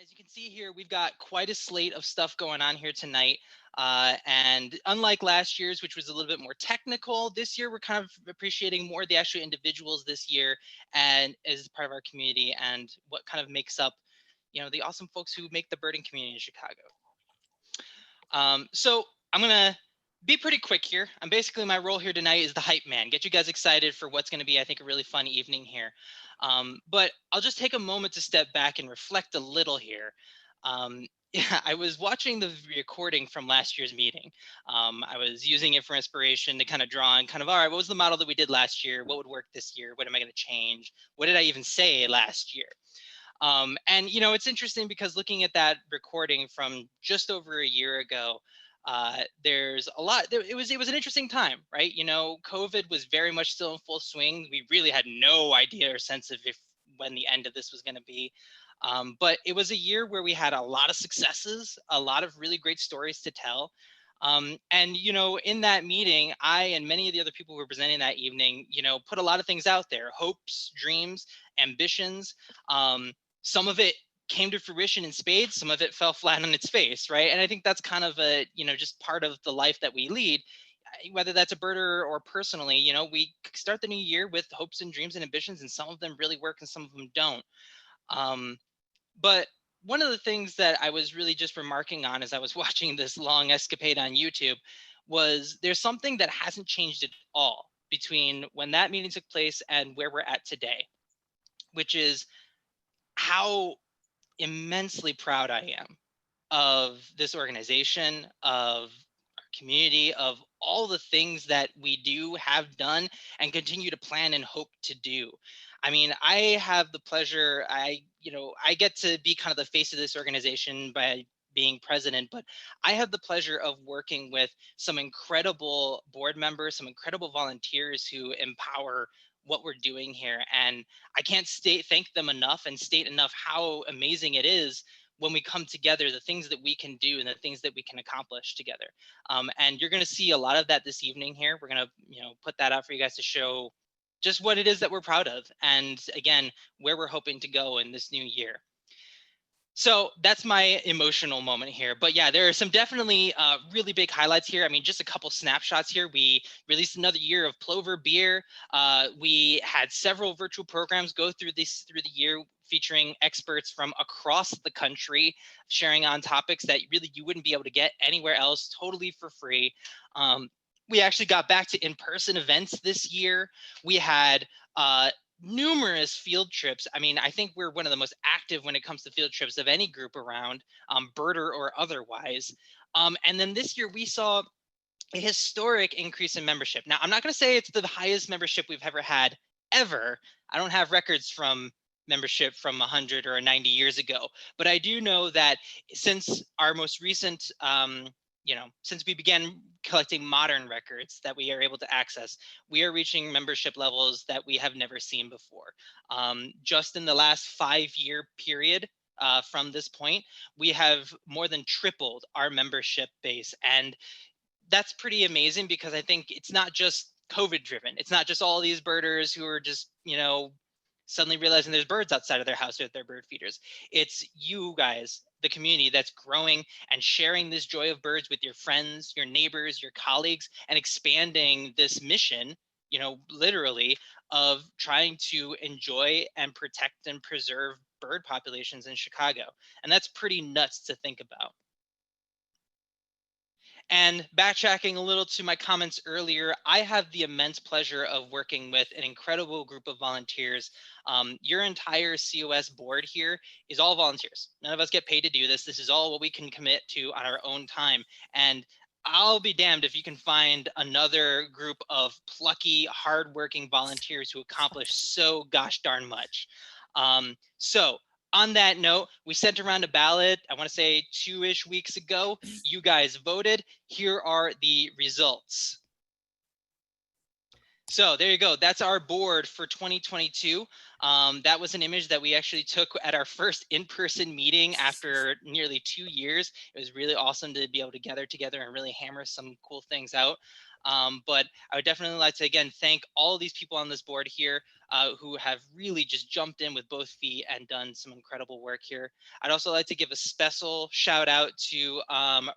As you can see here, we've got quite a slate of stuff going on here tonight. And unlike last year's, which was a little bit more technical, this year we're kind of appreciating more the actual individuals this year and as part of our community and what kind of makes up, the awesome folks who make the birding community in Chicago. So I'm going to be pretty quick here. My role here tonight is the hype man, get you guys excited for what's going to be, I think, a really fun evening here. But I'll just take a moment to step back and reflect a little here. Yeah, I was watching the recording from last year's meeting. I was using it for inspiration to kind of draw and kind of, all right, what was the model that we did last year? What would work this year? What am I going to change? What did I even say last year? And it's interesting because looking at that recording from just over a year ago, there's a lot. It was an interesting time, right? COVID was very much still in full swing. We really had no idea or sense of when the end of this was going to be. But it was a year where we had a lot of successes, a lot of really great stories to tell. And in that meeting, I and many of the other people who were presenting that evening, put a lot of things out there: hopes, dreams, ambitions. Some of it came to fruition in spades, some of it fell flat on its face, right? And I think that's kind of just part of the life that we lead, whether that's a birder or personally. We start the new year with hopes and dreams and ambitions, and some of them really work and some of them don't. But one of the things that I was really just remarking on as I was watching this long escapade on YouTube was there's something that hasn't changed at all between when that meeting took place and where we're at today, which is how immensely proud I am of this organization, of our community, of all the things that we do, have done, and continue to plan and hope to do. I mean, I have the pleasure, I get to be kind of the face of this organization by being president, but I have the pleasure of working with some incredible board members, some incredible volunteers who empower what we're doing here. And I can't thank them enough and state enough how amazing it is when we come together, the things that we can do and the things that we can accomplish together. And you're going to see a lot of that this evening here. We're going to, put that out for you guys to show just what it is that we're proud of. And again, where we're hoping to go in this new year. So that's my emotional moment here. But yeah, there are some definitely really big highlights here. I mean, just a couple snapshots here. We released another year of Plover beer. We had several virtual programs go through the year, featuring experts from across the country, sharing on topics that really you wouldn't be able to get anywhere else, totally for free. We actually got back to in-person events this year. We had numerous field trips. I mean, I think we're one of the most active when it comes to field trips of any group around, birder or otherwise. And then this year we saw a historic increase in membership. Now, I'm not going to say it's the highest membership we've ever had, ever. I don't have records from membership from 100 or 90 years ago, but I do know that since our most recent since we began collecting modern records that we are able to access, we are reaching membership levels that we have never seen before. Just in the last 5-year period from this point, we have more than tripled our membership base. And that's pretty amazing because I think it's not just COVID driven. It's not just all these birders who are just, suddenly realizing there's birds outside of their house with their bird feeders. It's you guys, the community, that's growing and sharing this joy of birds with your friends, your neighbors, your colleagues, and expanding this mission, literally, of trying to enjoy and protect and preserve bird populations in Chicago. And that's pretty nuts to think about. And backtracking a little to my comments earlier, I have the immense pleasure of working with an incredible group of volunteers. Your entire COS board here is all volunteers. None of us get paid to do this. This is all what we can commit to on our own time. And I'll be damned if you can find another group of plucky, hardworking volunteers who accomplish so gosh darn much. So on that note, we sent around a ballot, I want to say 2-ish weeks ago. You guys voted. Here are the results. So there you go. That's our board for 2022. That was an image that we actually took at our first in-person meeting after nearly 2 years. It was really awesome to be able to gather together and really hammer some cool things out. But I would definitely like to, again, thank all of these people on this board here. who have really just jumped in with both feet and done some incredible work here. I'd also like to give a special shout out to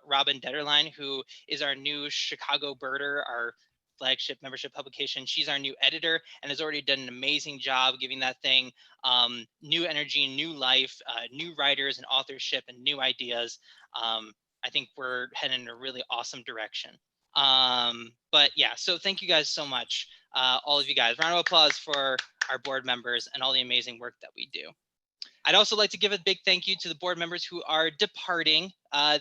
Robin Detterline, who is our new Chicago Birder, our flagship membership publication. She's our new editor and has already done an amazing job giving that thing new energy, new life, new writers and authorship and new ideas. I think we're heading in a really awesome direction. But yeah, so thank you guys so much, all of you guys. Round of applause for our board members and all the amazing work that we do. I'd also like to give a big thank you to the board members who are departing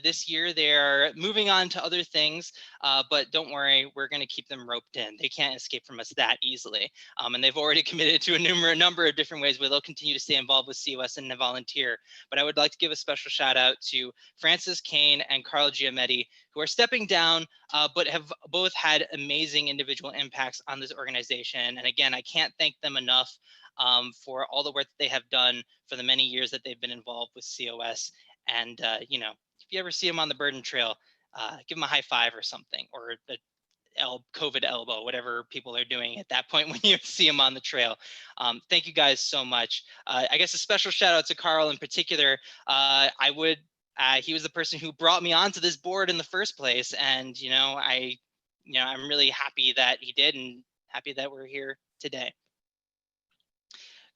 this year. They're moving on to other things, but don't worry, we're going to keep them roped in. They can't escape from us that easily. And they've already committed to a number of different ways where they'll continue to stay involved with COS and volunteer. But I would like to give a special shout out to Francis Kane and Carl Giametti, who are stepping down, but have both had amazing individual impacts on this organization. And again, I can't thank them enough for all the work that they have done for the many years that they've been involved with COS. And, you know, if you ever see them on the Burden Trail, give them a high five or something, or the COVID elbow, whatever people are doing at that point when you see them on the trail. Thank you guys so much. I guess a special shout out to Carl in particular. He was the person who brought me onto this board in the first place. And, I'm really happy that he did and happy that we're here today.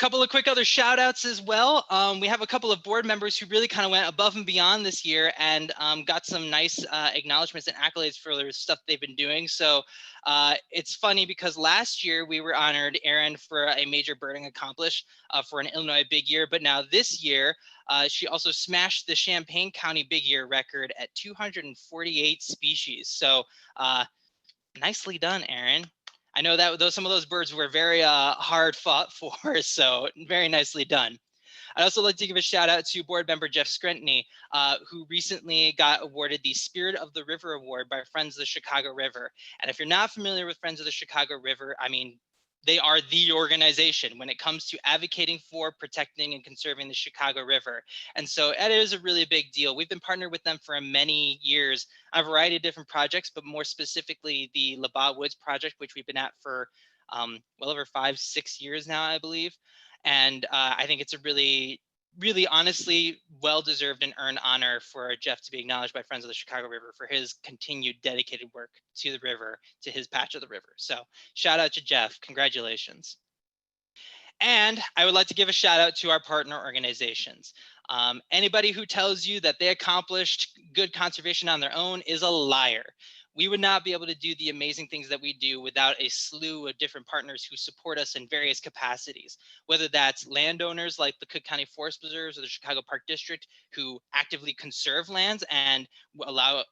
Couple of quick other shout outs as well. We have a couple of board members who really kind of went above and beyond this year and got some nice acknowledgments and accolades for the stuff they've been doing. So it's funny because last year we were honored, Erin, for a major birding accomplish for an Illinois Big Year. But now this year, she also smashed the Champaign County Big Year record at 248 species. So nicely done, Erin. I know that some of those birds were very hard fought for, so very nicely done. I'd also like to give a shout out to board member Jeff Screntney, who recently got awarded the Spirit of the River Award by Friends of the Chicago River. And if you're not familiar with Friends of the Chicago River, I mean, they are the organization when it comes to advocating for, protecting, and conserving the Chicago River. And so it is a really big deal. We've been partnered with them for many years on a variety of different projects, but more specifically the LaBagh Woods project, which we've been at for well over 5-6 years now, I believe. And I think it's a really honestly well-deserved and earned honor for Jeff to be acknowledged by Friends of the Chicago River for his continued dedicated work to the river, to his patch of the river. So shout out to Jeff, congratulations. And I would like to give a shout out to our partner organizations. Anybody who tells you that they accomplished good conservation on their own is a liar. We would not be able to do the amazing things that we do without a slew of different partners who support us in various capacities, whether that's landowners like the Cook County Forest Preserves or the Chicago Park District, who actively conserve lands and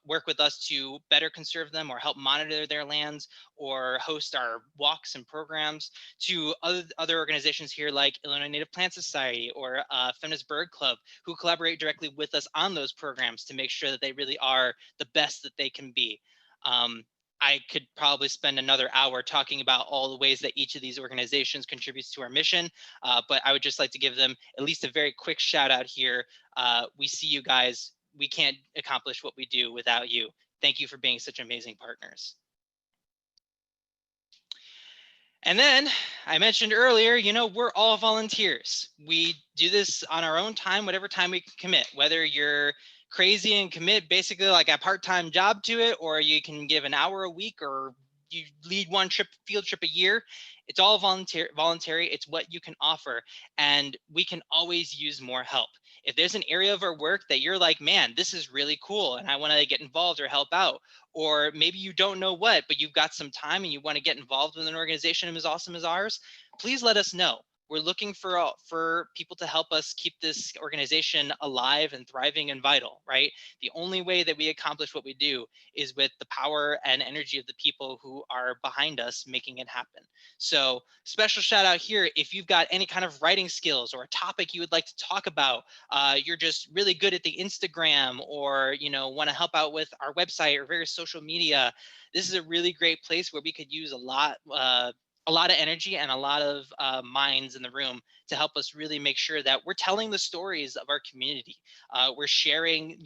work with us to better conserve them or help monitor their lands or host our walks and programs, to other organizations here like Illinois Native Plant Society or Feminist Bird Club, who collaborate directly with us on those programs to make sure that they really are the best that they can be. I could probably spend another hour talking about all the ways that each of these organizations contributes to our mission, but I would just like to give them at least a very quick shout out here. We see you guys. We can't accomplish what we do without you. Thank you for being such amazing partners. And then I mentioned earlier, we're all volunteers. We do this on our own time, whatever time we can commit, whether you're crazy and commit basically like a part-time job to it, or you can give an hour a week, or you lead one field trip a year. It's all voluntary. It's what you can offer. And we can always use more help. If there's an area of our work that you're like, man, this is really cool and I want to get involved or help out, or maybe you don't know what, but you've got some time and you want to get involved with an organization as awesome as ours, please let us know. We're looking for people to help us keep this organization alive and thriving and vital, right? The only way that we accomplish what we do is with the power and energy of the people who are behind us making it happen. So special shout out here, if you've got any kind of writing skills or a topic you would like to talk about, you're just really good at the Instagram, or want to help out with our website or various social media, this is a really great place where we could use a lot of energy and a lot of minds in the room to help us really make sure that we're telling the stories of our community. We're sharing,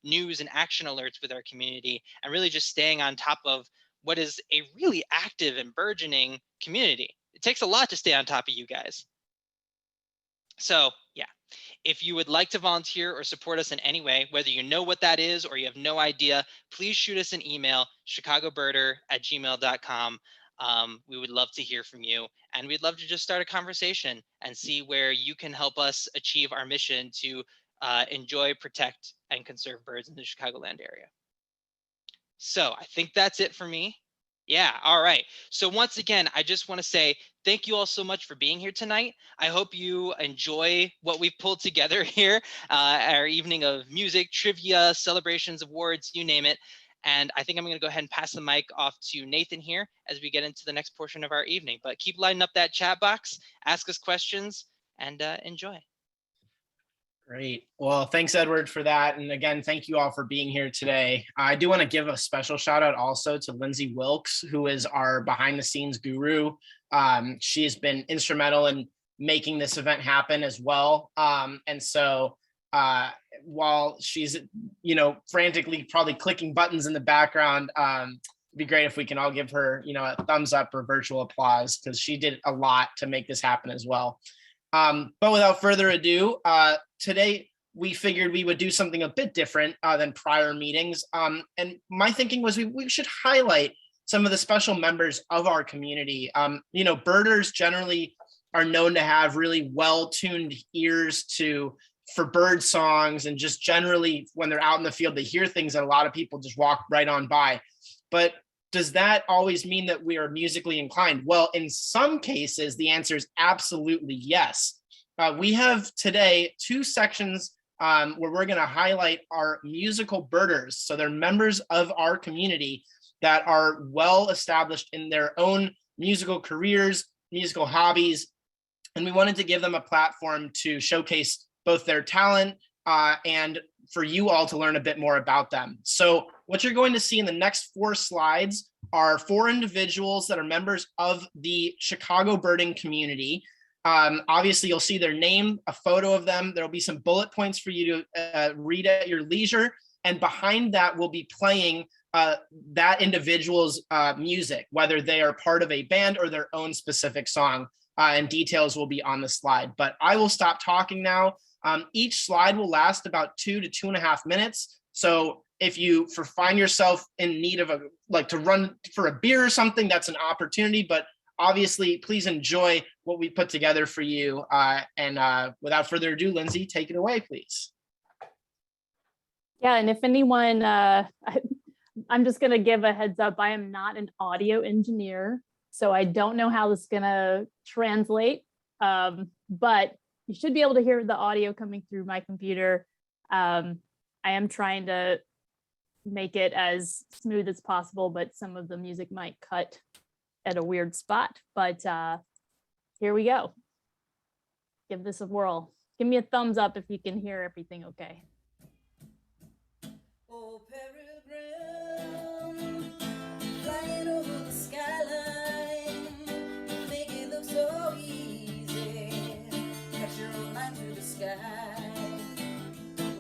news and action alerts with our community, and really just staying on top of what is a really active and burgeoning community. It takes a lot to stay on top of you guys. So yeah, if you would like to volunteer or support us in any way, whether you know what that is or you have no idea, please shoot us an email, chicagobirder@gmail.com. We would love to hear from you, and we'd love to just start a conversation and see where you can help us achieve our mission to enjoy, protect, and conserve birds in the Chicagoland area. So I think that's it for me. Yeah, all right. So once again, I just want to say thank you all so much for being here tonight. I hope you enjoy what we've pulled together here, our evening of music, trivia, celebrations, awards, you name it. And I think I'm going to go ahead and pass the mic off to Nathan here as we get into the next portion of our evening. But keep lighting up that chat box, ask us questions, and enjoy. Great. Well, thanks, Edward, for that. And again, thank you all for being here today. I do want to give a special shout out also to Lindsay Wilkes, who is our behind the scenes guru. She has been instrumental in making this event happen as well. And so while she's, frantically probably clicking buttons in the background, it'd be great if we can all give her, a thumbs up or virtual applause, because she did a lot to make this happen as well. But without further ado, today we figured we would do something a bit different than prior meetings. And my thinking was we should highlight some of the special members of our community. Birders generally are known to have really well-tuned ears for bird songs, and just generally when they're out in the field, they hear things that a lot of people just walk right on by. But does that always mean that we are musically inclined? Well, in some cases, the answer is absolutely yes. We have today 2 sections where we're going to highlight our musical birders. So they're members of our community that are well established in their own musical careers, musical hobbies, and we wanted to give them a platform to showcase both their talent and for you all to learn a bit more about them. So what you're going to see in the next 4 slides are 4 individuals that are members of the Chicago birding community. Obviously, you'll see their name, a photo of them. There'll be some bullet points for you to read at your leisure. And behind that, we'll be playing that individual's music, whether they are part of a band or their own specific song. And details will be on the slide. But I will stop talking now. Each slide will last about 2 to 2.5 minutes. So if you find yourself in need of to run for a beer or something, that's an opportunity. But obviously, please enjoy what we put together for you. And without further ado, Lindsay, take it away, please. Yeah, and if anyone, I'm just going to give a heads up. I am not an audio engineer, so I don't know how this is going to translate. But you should be able to hear the audio coming through my computer. I am trying to make it as smooth as possible, but some of the music might cut at a weird spot. But here we go. Give this a whirl. Give me a thumbs up if you can hear everything okay. Oh, peregrine, flying over the skyline, you make it look so easy. Catch your own line through the sky.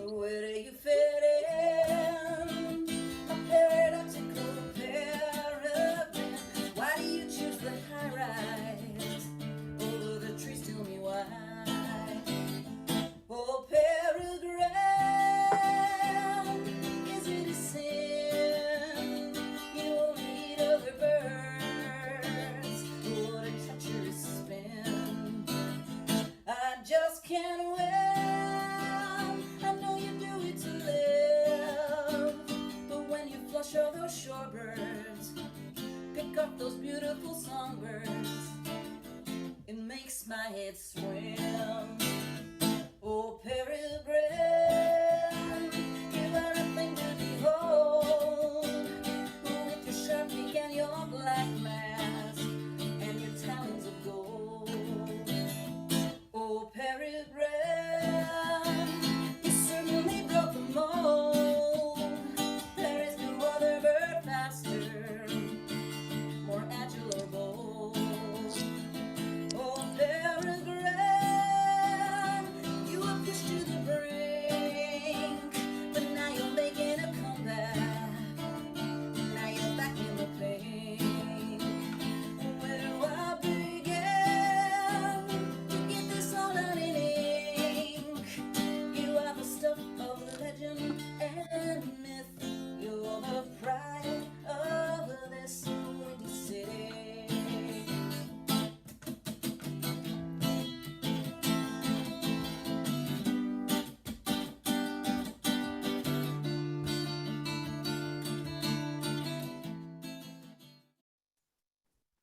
Where do you fit in? A paradoxical peregrine. Why do you choose the high rise over the trees? Tell me why. Oh, peregrine. Can't win. I know you do it to live, but when you flush all those shorebirds, pick up those beautiful songbirds, it makes my head swim. Oh, peregrine, you are a thing to behold, with your sharp beak and your black mask and your talons of gold. Oh, peregrine, you certainly broke the mold. There is no other bird faster, more agile or bold. Oh, peregrine,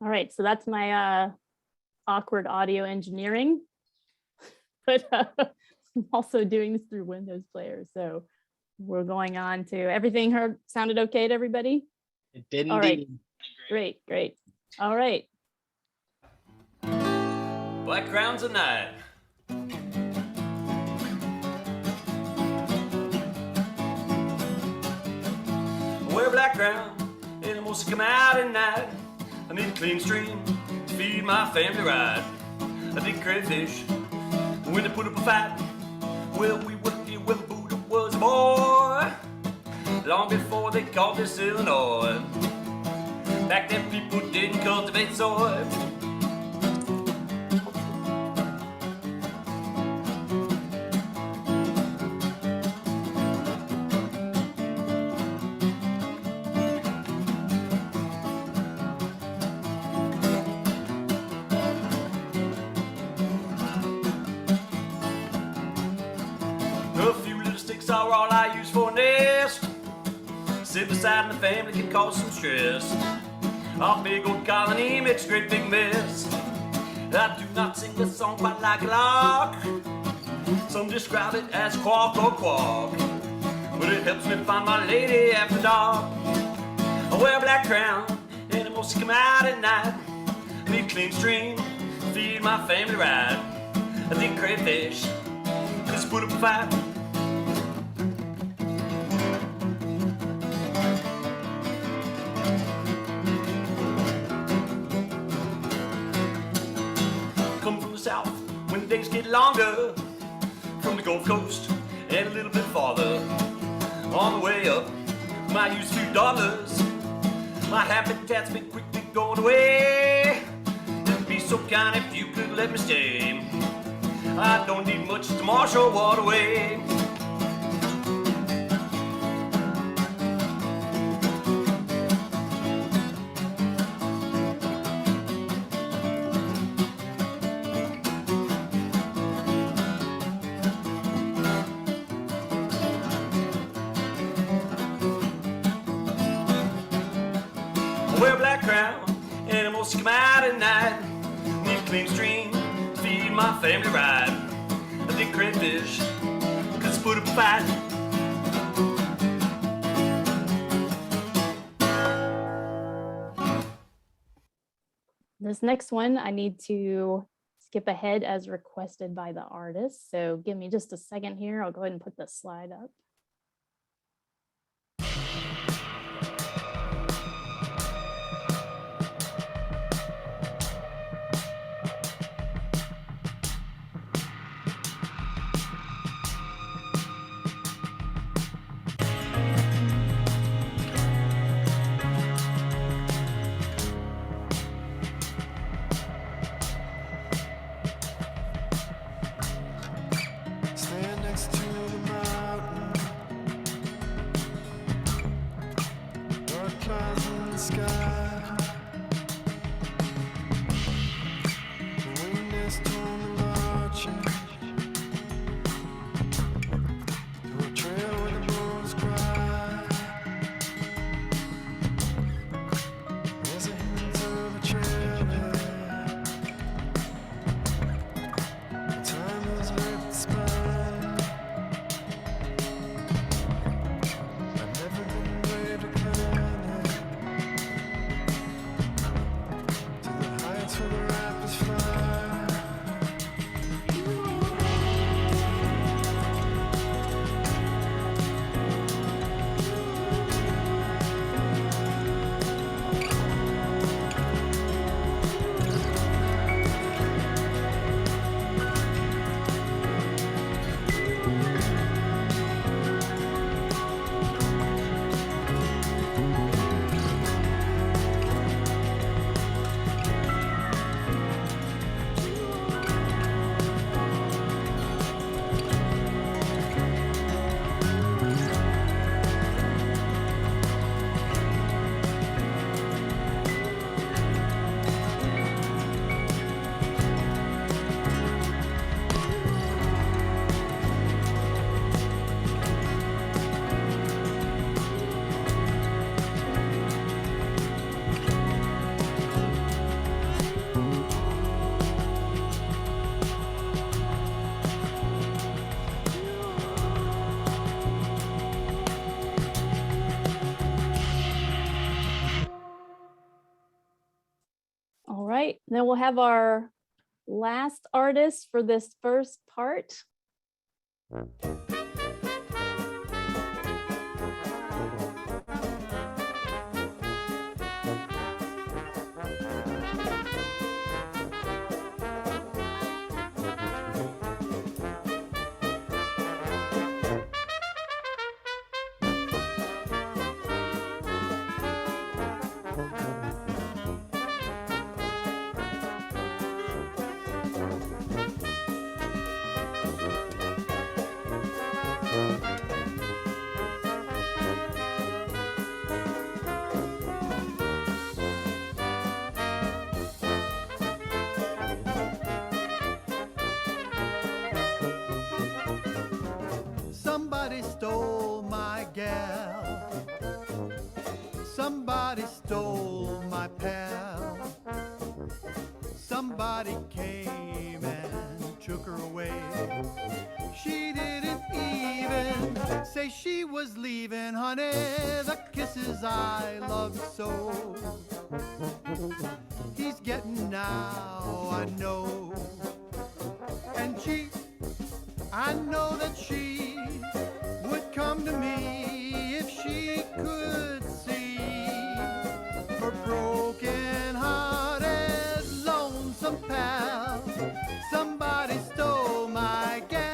All right, so that's my awkward audio engineering, but I'm also doing this through Windows Player. So we're going on to everything sounded okay to everybody? It did All right. indeed. Great, great. All right. Black crowns at night. I wear a black crown, animals come out at night. I need a clean stream to feed my family right. I dig crayfish when they put up a fight. Well, we worked here when Buddha was a boy, long before they called this Illinois. Back then people didn't cultivate soy. A few little sticks are all I use for a nest. Sit beside my family can cause some stress. Our big old colony makes a great big mess. I do not sing this song quite like a lark. Some describe it as quack or quack, but it helps me find my lady after dark. I wear a black crown, animals come out at night. I need a clean stream, feed my family right. I think crayfish, cause put up a fight. Come from the south when the days get longer, from the Gulf Coast and a little bit farther. On the way up, might use $2. My habitat's been quickly going away. It'd be so kind if you could let me stay. I don't need much to marshal waterway. I wear a black crown, animals come out at night. Need a clean stream to feed my family right. I think crayfish, cause put up a fight. This next one, I need to skip ahead as requested by the artist. So give me just a second here. I'll go ahead and put the slide up. Stand next to the mountain, dark clouds in the sky. The wind has torn the marching through a trail where the bulls cry. There's a hint of a trail there. Time has hurt the spine. I've never been brave to climb it. right, then we'll have our last artist for this first part. Somebody stole my gal. Somebody stole my pal. Somebody came and took her away. She didn't even say she was leaving, honey. The kisses I loved so. He's getting now, I know. And I know that she would come to me if she could see her broken-hearted, lonesome pal. Somebody stole my gal.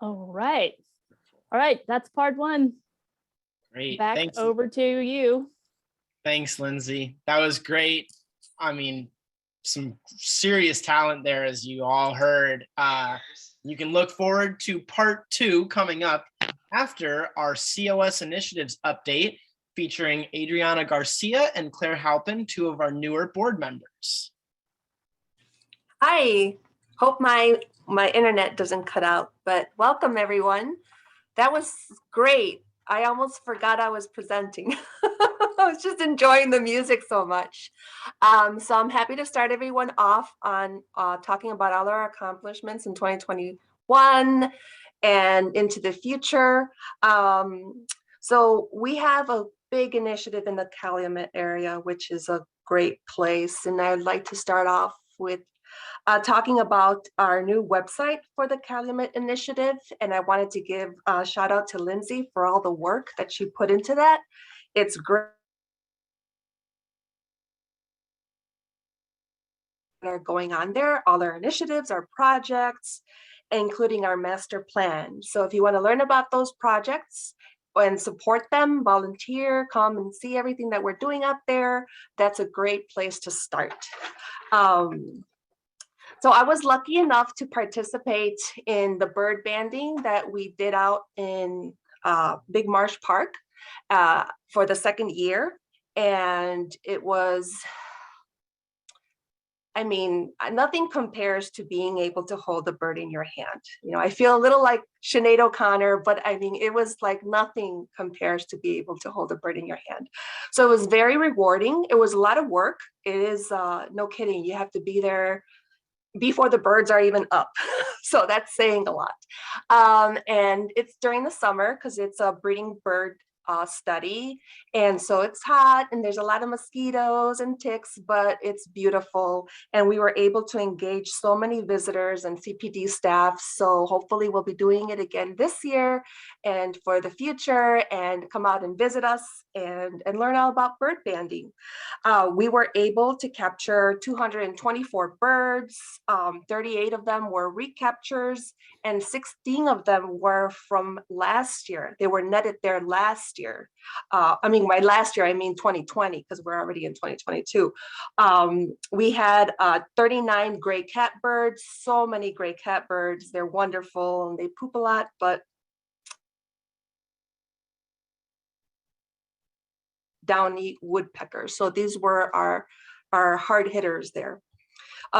All right. All right, that's part one. Great. Back Thanks. over to you. Thanks, Lindsay. That was great. I mean, some serious talent there, as you all heard. You can look forward to part two coming up after our COS initiatives update, featuring Adriana Garcia and Claire Halpin, two of our newer board members. Hi, hope my internet doesn't cut out, but welcome everyone. That was great. I almost forgot I was presenting. I was just enjoying the music so much. So I'm happy to start everyone off on talking about all our accomplishments in 2021 and into the future. So we have a big initiative in the Calumet area, which is a great place. And I'd like to start off with talking about our new website for the Calumet initiative. And I wanted to give a shout out to Lindsay for all the work that she put into that. It's great. Are going on there, all our initiatives, our projects, including our master plan. So if you want to learn about those projects and support them, volunteer, come and see everything that we're doing out there, that's a great place to start. So I was lucky enough to participate in the bird banding that we did out in Big Marsh Park for the second year. And it was, I mean, nothing compares to being able to hold a bird in your hand. You know, I feel a little like Sinead O'Connor, but I mean, it was like nothing compares to be able to hold a bird in your hand. So it was very rewarding. It was a lot of work. It is, no kidding, you have to be there before the birds are even up. So that's saying a lot. And it's during the summer because it's a breeding bird study. And so it's hot and there's a lot of mosquitoes and ticks, but it's beautiful. And we were able to engage so many visitors and CPD staff. So hopefully we'll be doing it again this year and for the future, and come out and visit us and learn all about bird banding. We were able to capture 224 birds. 38 of them were recaptures and 16 of them were from last year. They were netted there last year. By last year, I mean 2020, because we're already in 2022. We had 39 gray catbirds, so many gray catbirds. They're wonderful and they poop a lot, but downy woodpeckers. So these were our hard hitters there.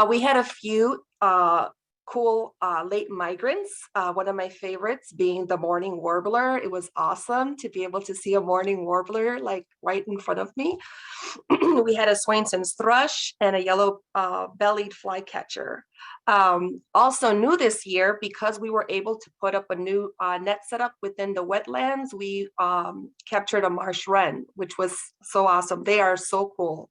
We had a few cool late migrants. One of my favorites being the mourning warbler. It was awesome to be able to see a mourning warbler like right in front of me. We had a Swainson's thrush and a yellow-bellied flycatcher. Also new this year, because we were able to put up a new net setup within the wetlands, we captured a marsh wren, which was so awesome. They are so cool.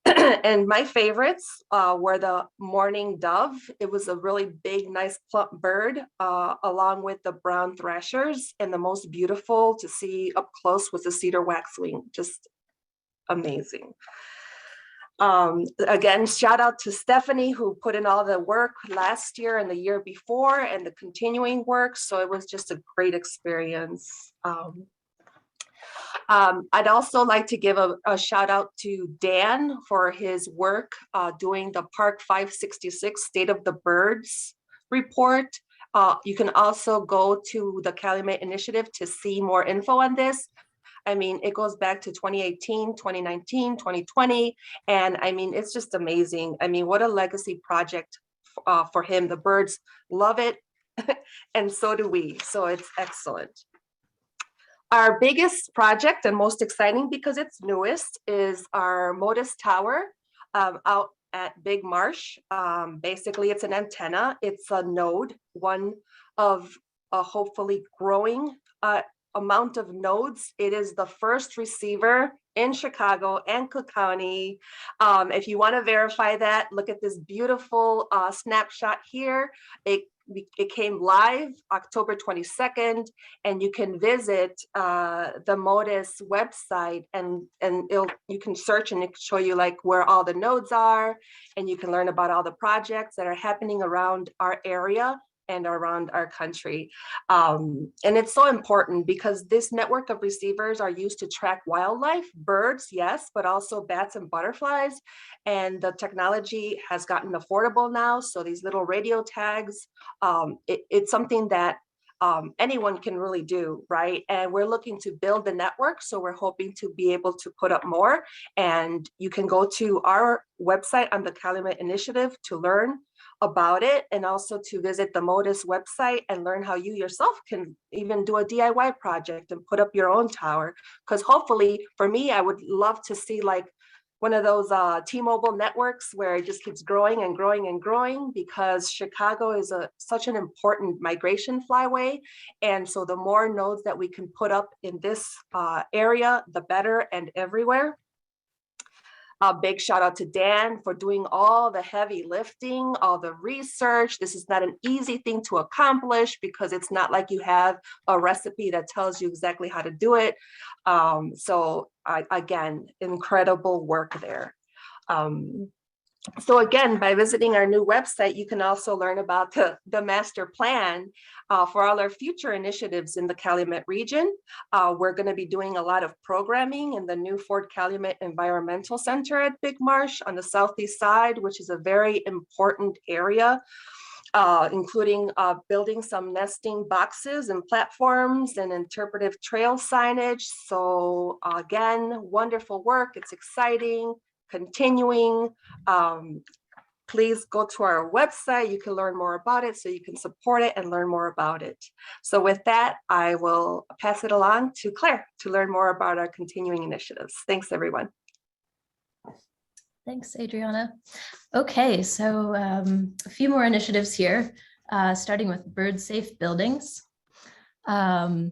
And my favorites were the mourning dove. It was a really big, nice plump bird, along with the brown thrashers. And the most beautiful to see up close was the cedar waxwing, just amazing. Again, shout out to Stephanie, who put in all the work last year and the year before and the continuing work. So it was just a great experience. I'd also like to give a shout out to Dan for his work doing the Park 566 State of the Birds report. You can also go to the Calumet Initiative to see more info on this. I mean, it goes back to 2018, 2019, 2020. And I mean, it's just amazing. I mean, what a legacy project for him. The birds love it. And so do we. So it's excellent. Our biggest project and most exciting, because it's newest, is our Modus Tower out at Big Marsh. Basically, it's an antenna. It's a node, one of a hopefully growing amount of nodes. It is the first receiver in Chicago and Cook County. If you want to verify that, look at this beautiful snapshot here. It came live October 22nd, and you can visit the Modus website, and you can search and it can show you like where all the nodes are, and you can learn about all the projects that are happening around our area and around our country. And it's so important because this network of receivers are used to track wildlife, birds, yes, but also bats and butterflies. And the technology has gotten affordable now. So these little radio tags, it's something that anyone can really do, right? And we're looking to build the network. So we're hoping to be able to put up more. And you can go to our website on the Calumet Initiative to learn about it, and also to visit the Modus website and learn how you yourself can even do a DIY project and put up your own tower. Because hopefully, for me, I would love to see like one of those T-Mobile networks where it just keeps growing and growing and growing, because Chicago is such an important migration flyway. And so the more nodes that we can put up in this area, the better, and everywhere. A big shout out to Dan for doing all the heavy lifting, all the research. This is not an easy thing to accomplish because it's not like you have a recipe that tells you exactly how to do it. Again, incredible work there. So again, by visiting our new website, you can also learn about the master plan for all our future initiatives in the Calumet region. We're going to be doing a lot of programming in the new Fort Calumet Environmental Center at Big Marsh on the southeast side, which is a very important area, including building some nesting boxes and platforms and interpretive trail signage. So again, wonderful work. It's exciting. Continuing, please go to our website. You can learn more about it, so you can support it and learn more about it. So with that, I will pass it along to Claire to learn more about our continuing initiatives. Thanks, everyone. Thanks, Adriana. Okay, so a few more initiatives here, starting with bird safe buildings. In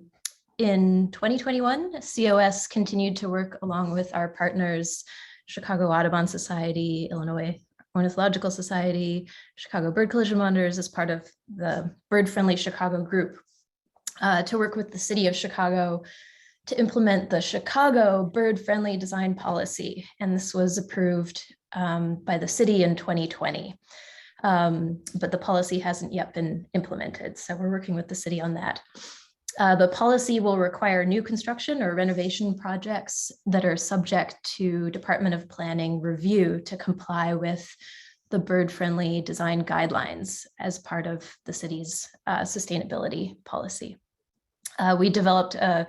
2021, COS continued to work along with our partners, Chicago Audubon Society, Illinois Ornithological Society, Chicago Bird Collision Monitors, as part of the Bird Friendly Chicago group, to work with the city of Chicago to implement the Chicago Bird Friendly Design Policy. And this was approved by the city in 2020. But the policy hasn't yet been implemented. So we're working with the city on that. The policy will require new construction or renovation projects that are subject to Department of Planning review to comply with the bird-friendly design guidelines as part of the city's sustainability policy. We developed a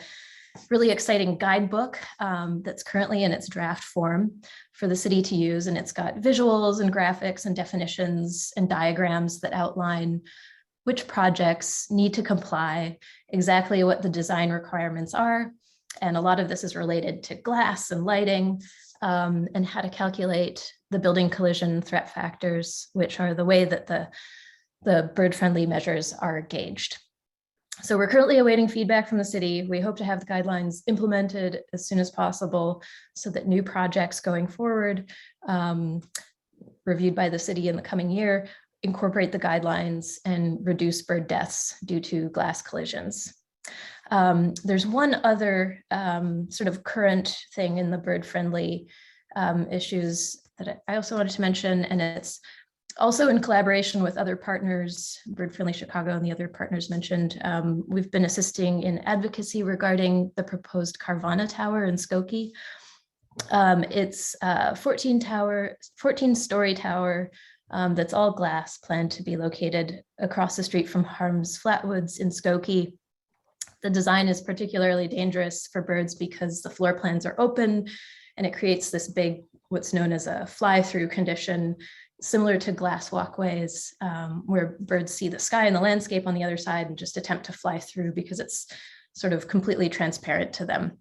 really exciting guidebook that's currently in its draft form for the city to use, and it's got visuals and graphics and definitions and diagrams that outline which projects need to comply, exactly what the design requirements are. And a lot of this is related to glass and lighting, and how to calculate the building collision threat factors, which are the way that the bird-friendly measures are gauged. So we're currently awaiting feedback from the city. We hope to have the guidelines implemented as soon as possible so that new projects going forward, reviewed by the city in the coming year, incorporate the guidelines and reduce bird deaths due to glass collisions. There's one other sort of current thing in the bird-friendly issues that I also wanted to mention, and it's also in collaboration with other partners, Bird Friendly Chicago and the other partners mentioned. We've been assisting in advocacy regarding the proposed Carvana Tower in Skokie. It's a 14-story tower that's all glass, planned to be located across the street from Harm's Flatwoods in Skokie. The design is particularly dangerous for birds because the floor plans are open and it creates this big, what's known as a fly-through condition, similar to glass walkways, where birds see the sky and the landscape on the other side and just attempt to fly through because it's sort of completely transparent to them.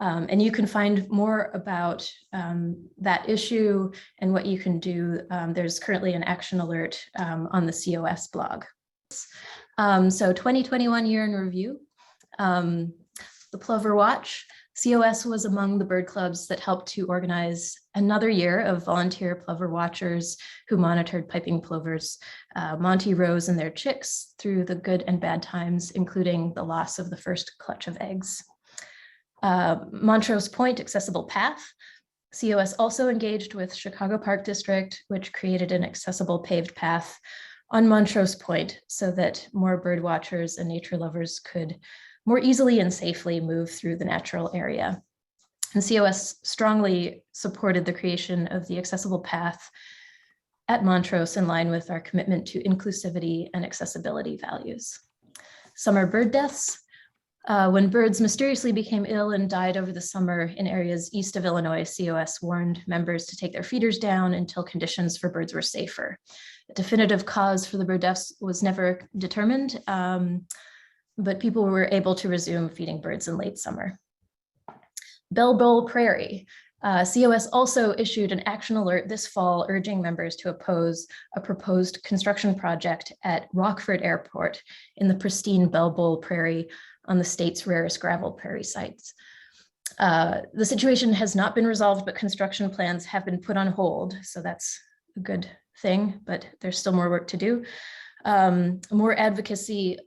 And you can find more about that issue and what you can do. There's currently an action alert on the COS blog. So 2021 year in review. The Plover Watch. COS was among the bird clubs that helped to organize another year of volunteer plover watchers who monitored piping plovers, Monty Rose and their chicks through the good and bad times, including the loss of the first clutch of eggs. Montrose Point Accessible Path. COS also engaged with Chicago Park District, which created an accessible paved path on Montrose Point so that more bird watchers and nature lovers could more easily and safely move through the natural area. And COS strongly supported the creation of the accessible path at Montrose in line with our commitment to inclusivity and accessibility values. Summer bird deaths. When birds mysteriously became ill and died over the summer in areas east of Illinois, COS warned members to take their feeders down until conditions for birds were safer. A definitive cause for the bird deaths was never determined, but people were able to resume feeding birds in late summer. Bell Bowl Prairie. COS also issued an action alert this fall urging members to oppose a proposed construction project at Rockford Airport in the pristine Bell Bowl Prairie on the state's rarest gravel prairie sites. The situation has not been resolved, but construction plans have been put on hold. So that's a good thing, but there's still more work to do. More advocacy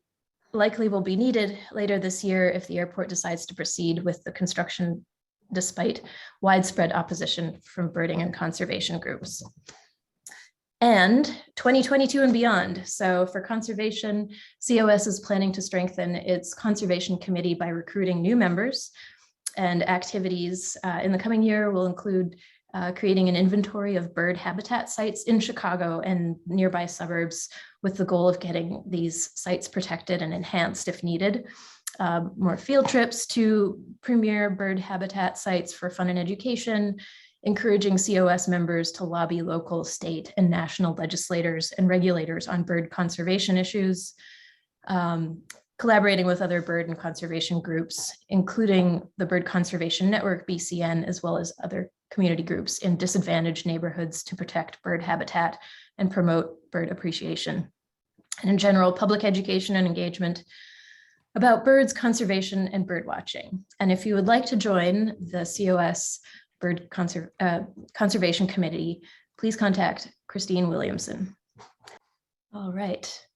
likely will be needed later this year if the airport decides to proceed with the construction despite widespread opposition from birding and conservation groups. And 2022 and beyond. So for conservation, COS is planning to strengthen its conservation committee by recruiting new members, and activities in the coming year will include creating an inventory of bird habitat sites in Chicago and nearby suburbs with the goal of getting these sites protected and enhanced if needed. More field trips to premier bird habitat sites for fun and education, encouraging COS members to lobby local, state, and national legislators and regulators on bird conservation issues, collaborating with other bird and conservation groups, including the Bird Conservation Network, BCN, as well as other community groups in disadvantaged neighborhoods to protect bird habitat and promote bird appreciation. And in general, public education and engagement about birds, conservation, and bird watching. And if you would like to join the COS Bird Conservation Committee, please contact Christine Williamson. All right.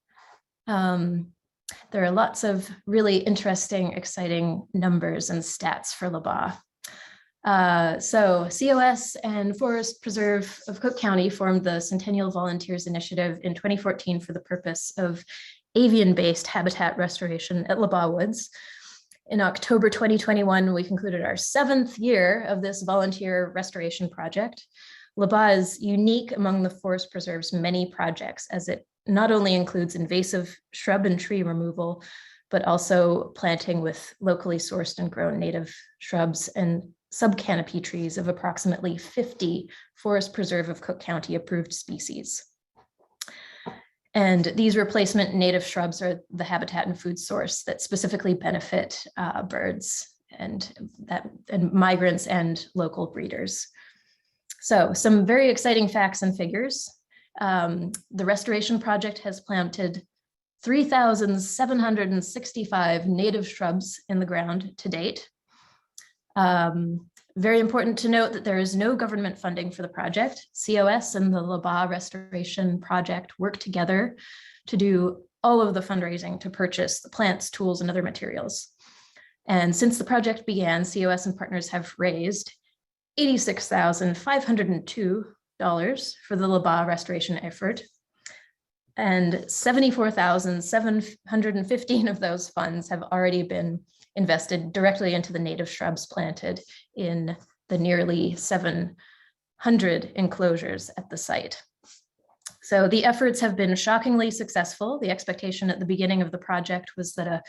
There are lots of really interesting, exciting numbers and stats for LaBagh. So COS and Forest Preserve of Cook County formed the Centennial Volunteers Initiative in 2014 for the purpose of avian-based habitat restoration at LaBagh Woods. In October 2021, we concluded our 7th year of this volunteer restoration project. LaBagh is unique among the Forest Preserve's many projects, as it not only includes invasive shrub and tree removal, but also planting with locally sourced and grown native shrubs and subcanopy trees of approximately 50 Forest Preserve of Cook County approved species. And these replacement native shrubs are the habitat and food source that specifically benefit birds and migrants and local breeders. So some very exciting facts and figures. The restoration project has planted 3,765 native shrubs in the ground to date. Very important to note that there is no government funding for the project. COS and the LaBagh Restoration Project work together to do all of the fundraising to purchase the plants, tools, and other materials. And since the project began, COS and partners have raised $86,502 for the LaBagh restoration effort. And 74,715 of those funds have already been invested directly into the native shrubs planted in the nearly 700 enclosures at the site. So the efforts have been shockingly successful. The expectation at the beginning of the project was that a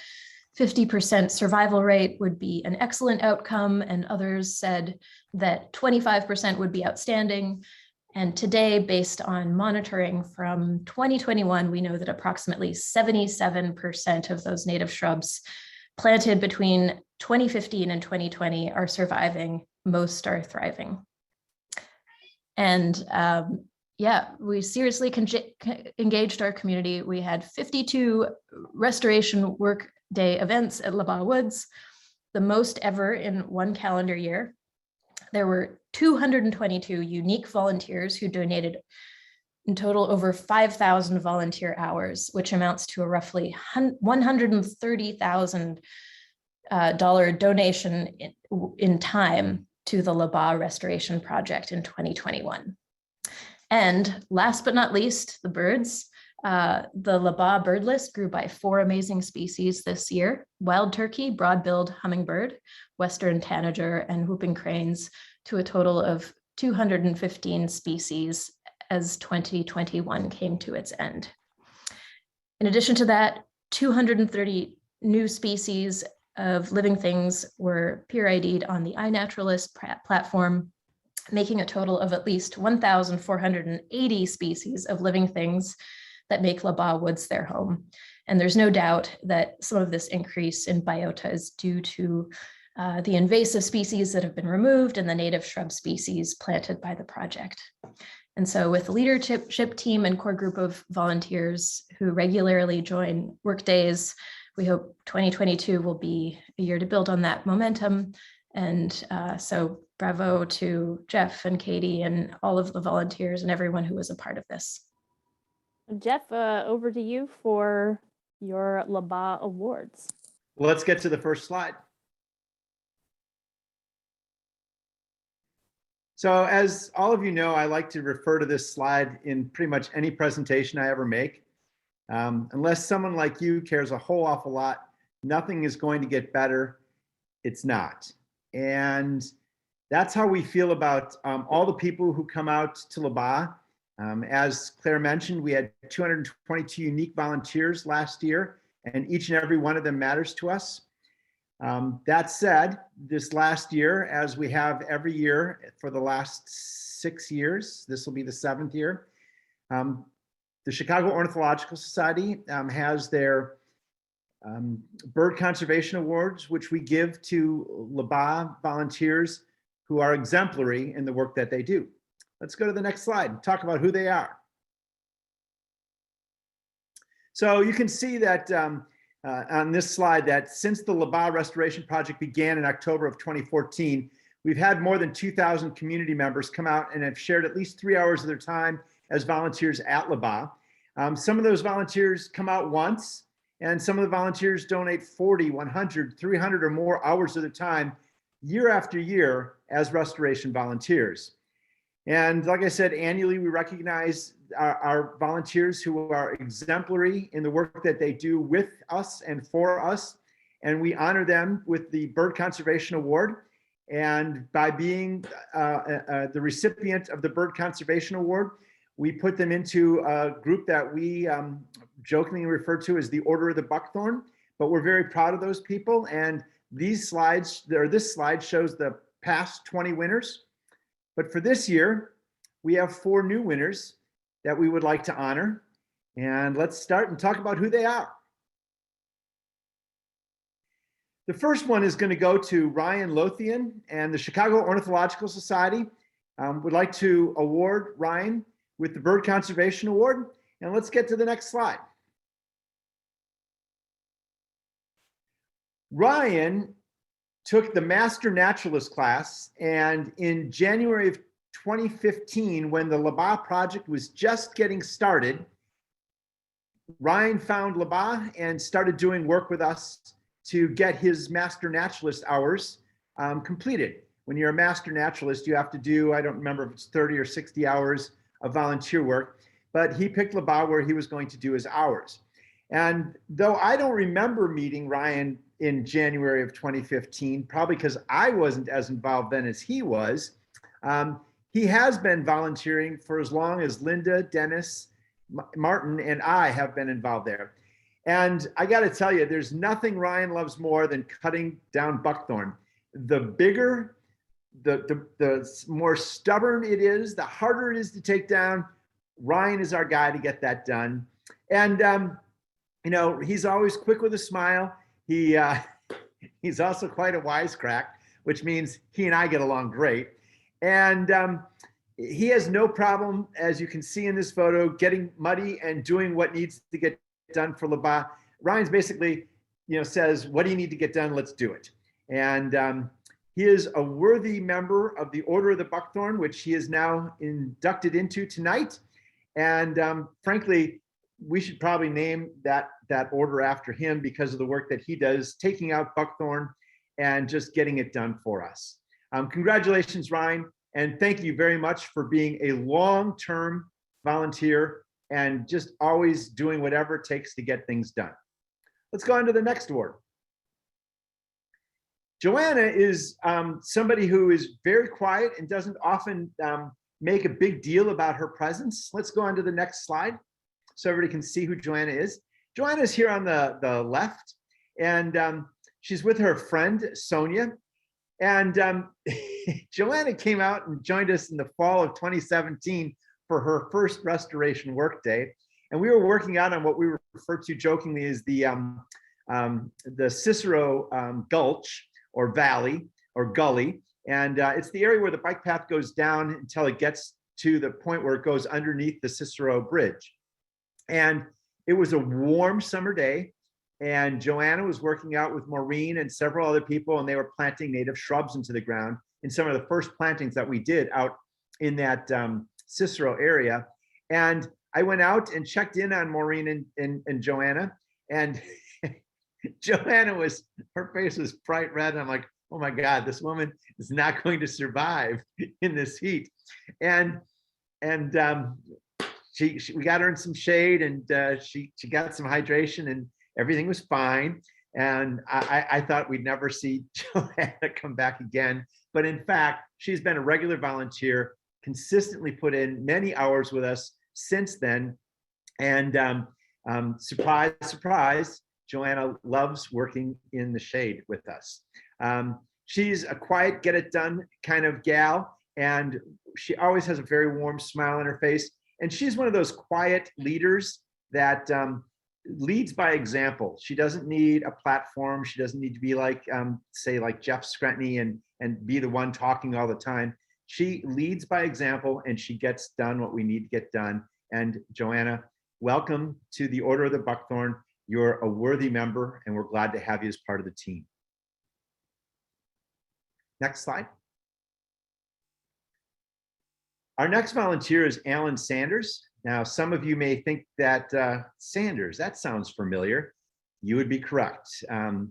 50% survival rate would be an excellent outcome, and others said that 25% would be outstanding. And today, based on monitoring from 2021, we know that approximately 77% of those native shrubs planted between 2015 and 2020 are surviving. Most are thriving. And yeah, we seriously engaged our community. We had 52 restoration work day events at LaBagh Woods, the most ever in one calendar year. There were 222 unique volunteers who donated in total over 5,000 volunteer hours, which amounts to a roughly $130,000 donation in time to the LaBagh Restoration Project in 2021. And last but not least, the birds. The LaBagh bird list grew by 4 amazing species this year: wild turkey, broad-billed hummingbird, western tanager, and whooping cranes, to a total of 215 species as 2021 came to its end. In addition to that, 230 new species of living things were peer ID'd on the iNaturalist platform, making a total of at least 1,480 species of living things that make LaBagh Woods their home. And there's no doubt that some of this increase in biota is due to the invasive species that have been removed and the native shrub species planted by the project. And so with the leadership team and core group of volunteers who regularly join work days, we hope 2022 will be a year to build on that momentum. And so bravo to Jeff and Katie and all of the volunteers and everyone who was a part of this. Jeff, over to you for your LaBagh Awards. Well, let's get to the first slide. So as all of you know, I like to refer to this slide in pretty much any presentation I ever make. Unless someone like you cares a whole awful lot, nothing is going to get better. It's not. And that's how we feel about all the people who come out to LaBagh. As Claire mentioned, we had 222 unique volunteers last year, and each and every one of them matters to us. That said, this last year, as we have every year for the last 6 years, this will be the 7th year, the Chicago Ornithological Society has their Bird Conservation Awards, which we give to LaBagh volunteers who are exemplary in the work that they do. Let's go to the next slide and talk about who they are. So you can see that on this slide that since the LaBagh Restoration Project began in October of 2014, we've had more than 2,000 community members come out and have shared at least 3 hours of their time as volunteers at LaBagh. Some of those volunteers come out once, and some of the volunteers donate 40, 100, 300 or more hours of their time year after year as restoration volunteers. And like I said, annually, we recognize our volunteers who are exemplary in the work that they do with us and for us. And we honor them with the Bird Conservation Award. And by being the recipient of the Bird Conservation Award, we put them into a group that we jokingly refer to as the Order of the Buckthorn. But we're very proud of those people. And these slides, or this slide shows the past 20 winners. But for this year, we have 4 new winners that we would like to honor. And let's start and talk about who they are. The first one is going to go to Ryan Lothian, and the Chicago Ornithological Society would like to award Ryan with the Bird Conservation Award. And let's get to the next slide. Ryan took the Master Naturalist class, and in January of 2015, when the LaBagh project was just getting started, Ryan found LaBagh and started doing work with us to get his Master Naturalist hours completed. When you're a Master Naturalist, you have to do, I don't remember if it's 30 or 60 hours of volunteer work, but he picked LaBagh where he was going to do his hours. And though I don't remember meeting Ryan in January of 2015, probably because I wasn't as involved then as he was, he has been volunteering for as long as Linda, Dennis, Martin, and I have been involved there. And I got to tell you, there's nothing Ryan loves more than cutting down buckthorn. The bigger, the more stubborn it is, the harder it is to take down. Ryan is our guy to get that done. And, you know, he's always quick with a smile. He's also quite a wisecrack, which means he and I get along great. And he has no problem, as you can see in this photo, getting muddy and doing what needs to get done for LaBagh. Ryan's basically, you know, says, what do you need to get done? Let's do it. And he is a worthy member of the Order of the Buckthorn, which he is now inducted into tonight. And frankly, we should probably name that order after him because of the work that he does, taking out buckthorn and just getting it done for us. Congratulations, Ryan. And thank you very much for being a long-term volunteer and just always doing whatever it takes to get things done. Let's go on to the next award. Joanna is somebody who is very quiet and doesn't often make a big deal about her presence. Let's go on to the next slide so everybody can see who Joanna is. Joanna is here on the left, and she's with her friend, Sonia. And Joanna came out and joined us in the fall of 2017 for her first restoration work day. And we were working out on what we refer to jokingly as the Cicero Gulch or Valley or Gully. And it's the area where the bike path goes down until it gets to the point where it goes underneath the Cicero Bridge. And it was a warm summer day. And Joanna was working out with Maureen and several other people, and they were planting native shrubs into the ground in some of the first plantings that we did out in that Cicero area. And I went out and checked in on Maureen and Joanna, and Joanna her face was bright red. And I'm like, oh my God, this woman is not going to survive in this heat. And we got her in some shade, and she got some hydration, and everything was fine. And I thought we'd never see Joanna come back again. But in fact, she's been a regular volunteer, consistently put in many hours with us since then. And surprise, surprise, Joanna loves working in the shade with us. She's a quiet, get it done kind of gal. And she always has a very warm smile on her face. And she's one of those quiet leaders that leads by example. She doesn't need a platform. She doesn't need to be like, say, like Jeff Screntney and be the one talking all the time. She leads by example, and she gets done what we need to get done. And Joanna, welcome to the Order of the Buckthorn. You're a worthy member, and we're glad to have you as part of the team. Next slide. Our next volunteer is Alan Sanders. Now, some of you may think that Sanders, that sounds familiar. You would be correct.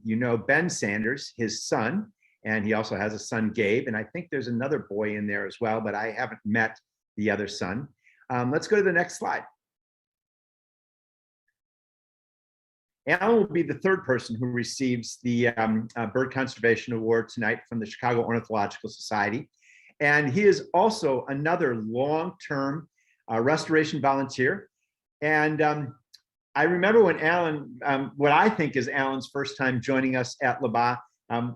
You know Ben Sanders, his son, And he also has a son, Gabe. And I think there's another boy in there as well, but I haven't met the other son. Let's go to the next slide. Alan will be the third person who receives the Bird Conservation Award tonight from the Chicago Ornithological Society. And he is also another long-term restoration volunteer. And I remember when Alan, what I think is Alan's first time joining us at LaBagh,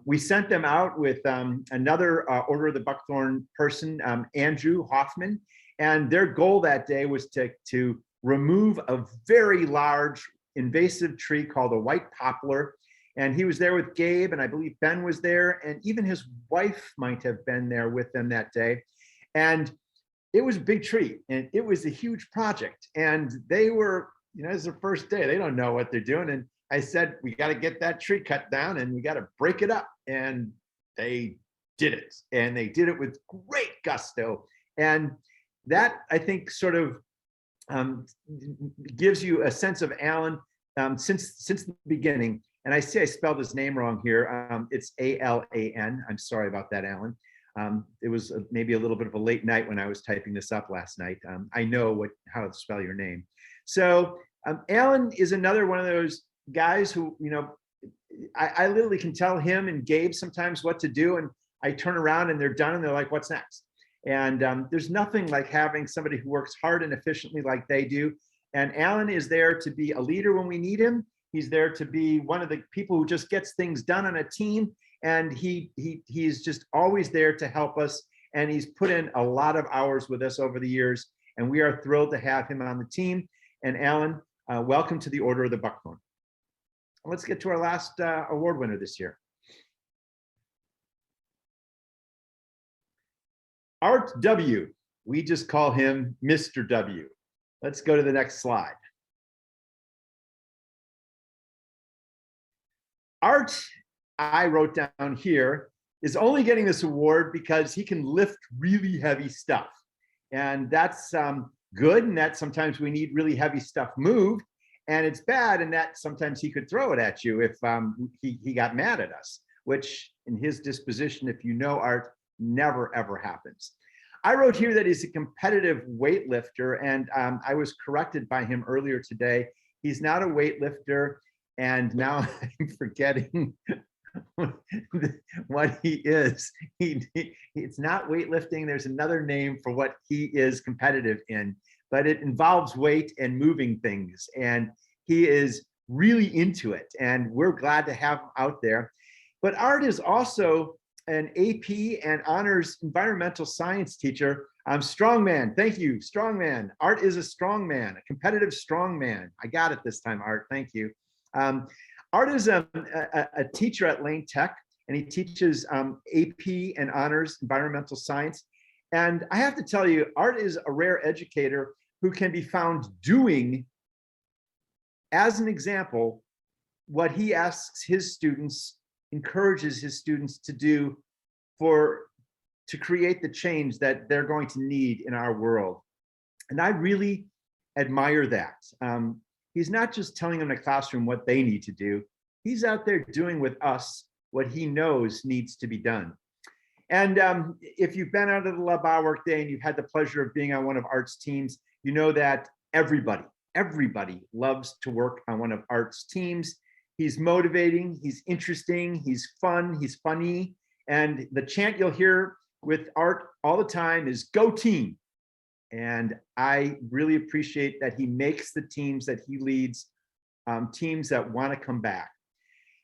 we sent them out with another Order of the Buckthorn person, Andrew Hoffman. And their goal that day was to remove a very large invasive tree called a white poplar. And he was there with Gabe, and I believe Ben was there, and even his wife might have been there with them that day. And it was a big tree, and it was a huge project. And they were, you know, it's their first day. They don't know what they're doing. And I said, we got to get that tree cut down and we got to break it up. And they did it. And they did it with great gusto. And that, I think, sort of gives you a sense of Alan since the beginning. And I say I spelled his name wrong here. It's A-L-A-N. I'm sorry about that, Alan. It was maybe a little bit of a late night when I was typing this up last night. I know how to spell your name. So Alan is another one of those guys who, you know, I literally can tell him and Gabe sometimes what to do, and I turn around and they're done and they're like, what's next? And there's nothing like having somebody who works hard and efficiently like they do. And Alan is there to be a leader when we need him. He's there to be one of the people who just gets things done on a team. And he's just always there to help us. And he's put in a lot of hours with us over the years. And we are thrilled to have him on the team. And Alan, welcome to the Order of the Buckthorn. Let's get to our last award winner this year. Art W. We just call him Mr. W. Let's go to the next slide. Art, I wrote down here, is only getting this award because he can lift really heavy stuff. And that's good, and that sometimes we need really heavy stuff moved. And it's bad in that sometimes he could throw it at you if he got mad at us, which in his disposition, if you know Art, never, ever happens. I wrote here that he's a competitive weightlifter, and I was corrected by him earlier today. He's not a weightlifter, and now I'm forgetting what he is. It's not weightlifting. There's another name for what he is competitive in, but it involves weight and moving things, and he is really into it, and we're glad to have him out there. But Art is also an AP and honors environmental science teacher. Strongman, thank you, strongman. Art is a strongman, a competitive strongman. I got it this time, Art, thank you. Art is a teacher at Lane Tech, and he teaches AP and honors environmental science. And I have to tell you, Art is a rare educator who can be found doing, as an example, what he asks his students, encourages his students to do to create the change that they're going to need in our world. And I really admire that. He's not just telling them in a classroom what they need to do. He's out there doing with us what he knows needs to be done. And if you've been out of the LaBagh Workday and you've had the pleasure of being on one of Art's teams, you know that everybody loves to work on one of Art's teams. He's motivating, he's interesting, he's fun, he's funny. And the chant you'll hear with Art all the time is "Go team." And I really appreciate that he makes the teams that he leads teams that want to come back.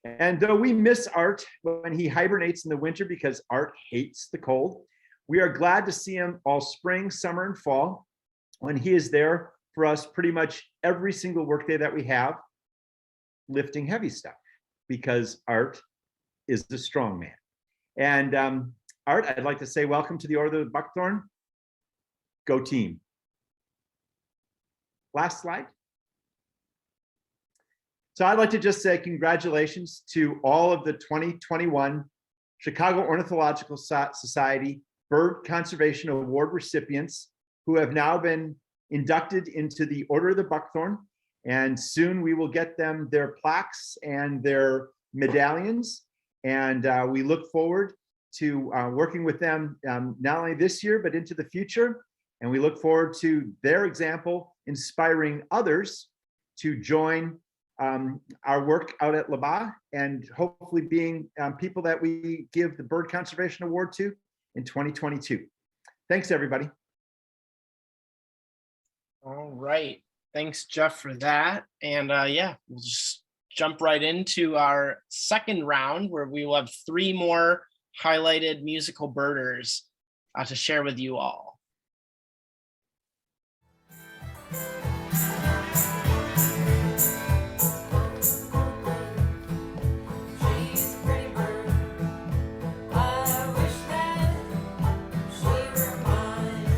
And though we miss Art when he hibernates in the winter because Art hates the cold, we are glad to see him all spring, summer, and fall when he is there for us pretty much every single workday that we have, lifting heavy stuff, because Art is the strong man. And Art, I'd like to say welcome to the Order of the Buckthorn. Go team. Last slide. So I'd like to just say congratulations to all of the 2021 Chicago Ornithological Society Bird Conservation Award recipients who have now been inducted into the Order of the Buckthorn. And soon we will get them their plaques and their medallions. And we look forward to working with them not only this year, but into the future. And we look forward to their example inspiring others to join our work out at LaBagh, and hopefully being people that we give the Bird Conservation Award to in 2022. Thanks, everybody. All right. Thanks, Jeff, for that. And yeah, we'll just jump right into our second round, where we will have 3 more highlighted musical birders to share with you all. She's a pretty bird. I wish that she were mine.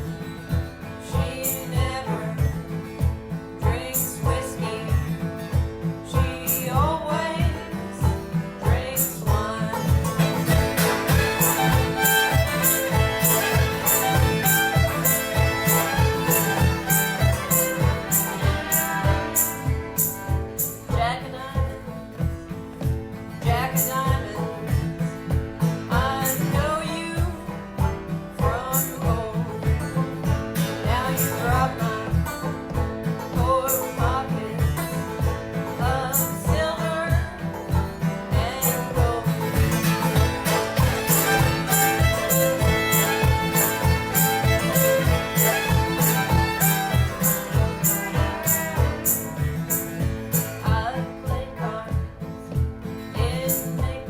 She never drinks whiskey. She always drinks wine. Jack and Diamonds, I know you from old. Now you drop my coat pocket of silver and gold. I play cards in make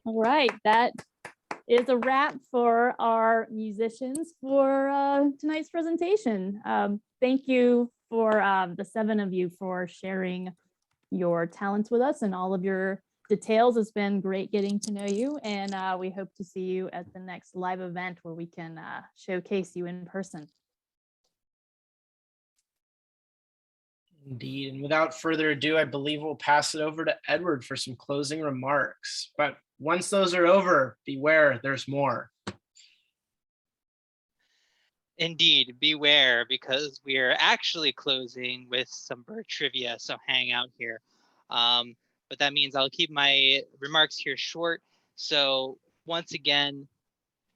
All right, that is a wrap for our musicians for tonight's presentation. Thank you for the 7 of you for sharing your talents with us and all of your details. It's been great getting to know you, and we hope to see you at the next live event where we can showcase you in person. Indeed. And without further ado, I believe we'll pass it over to Edward for some closing remarks. But once those are over, beware, there's more. Indeed, beware, because we are actually closing with some bird trivia, so hang out here. But that means I'll keep my remarks here short. So once again,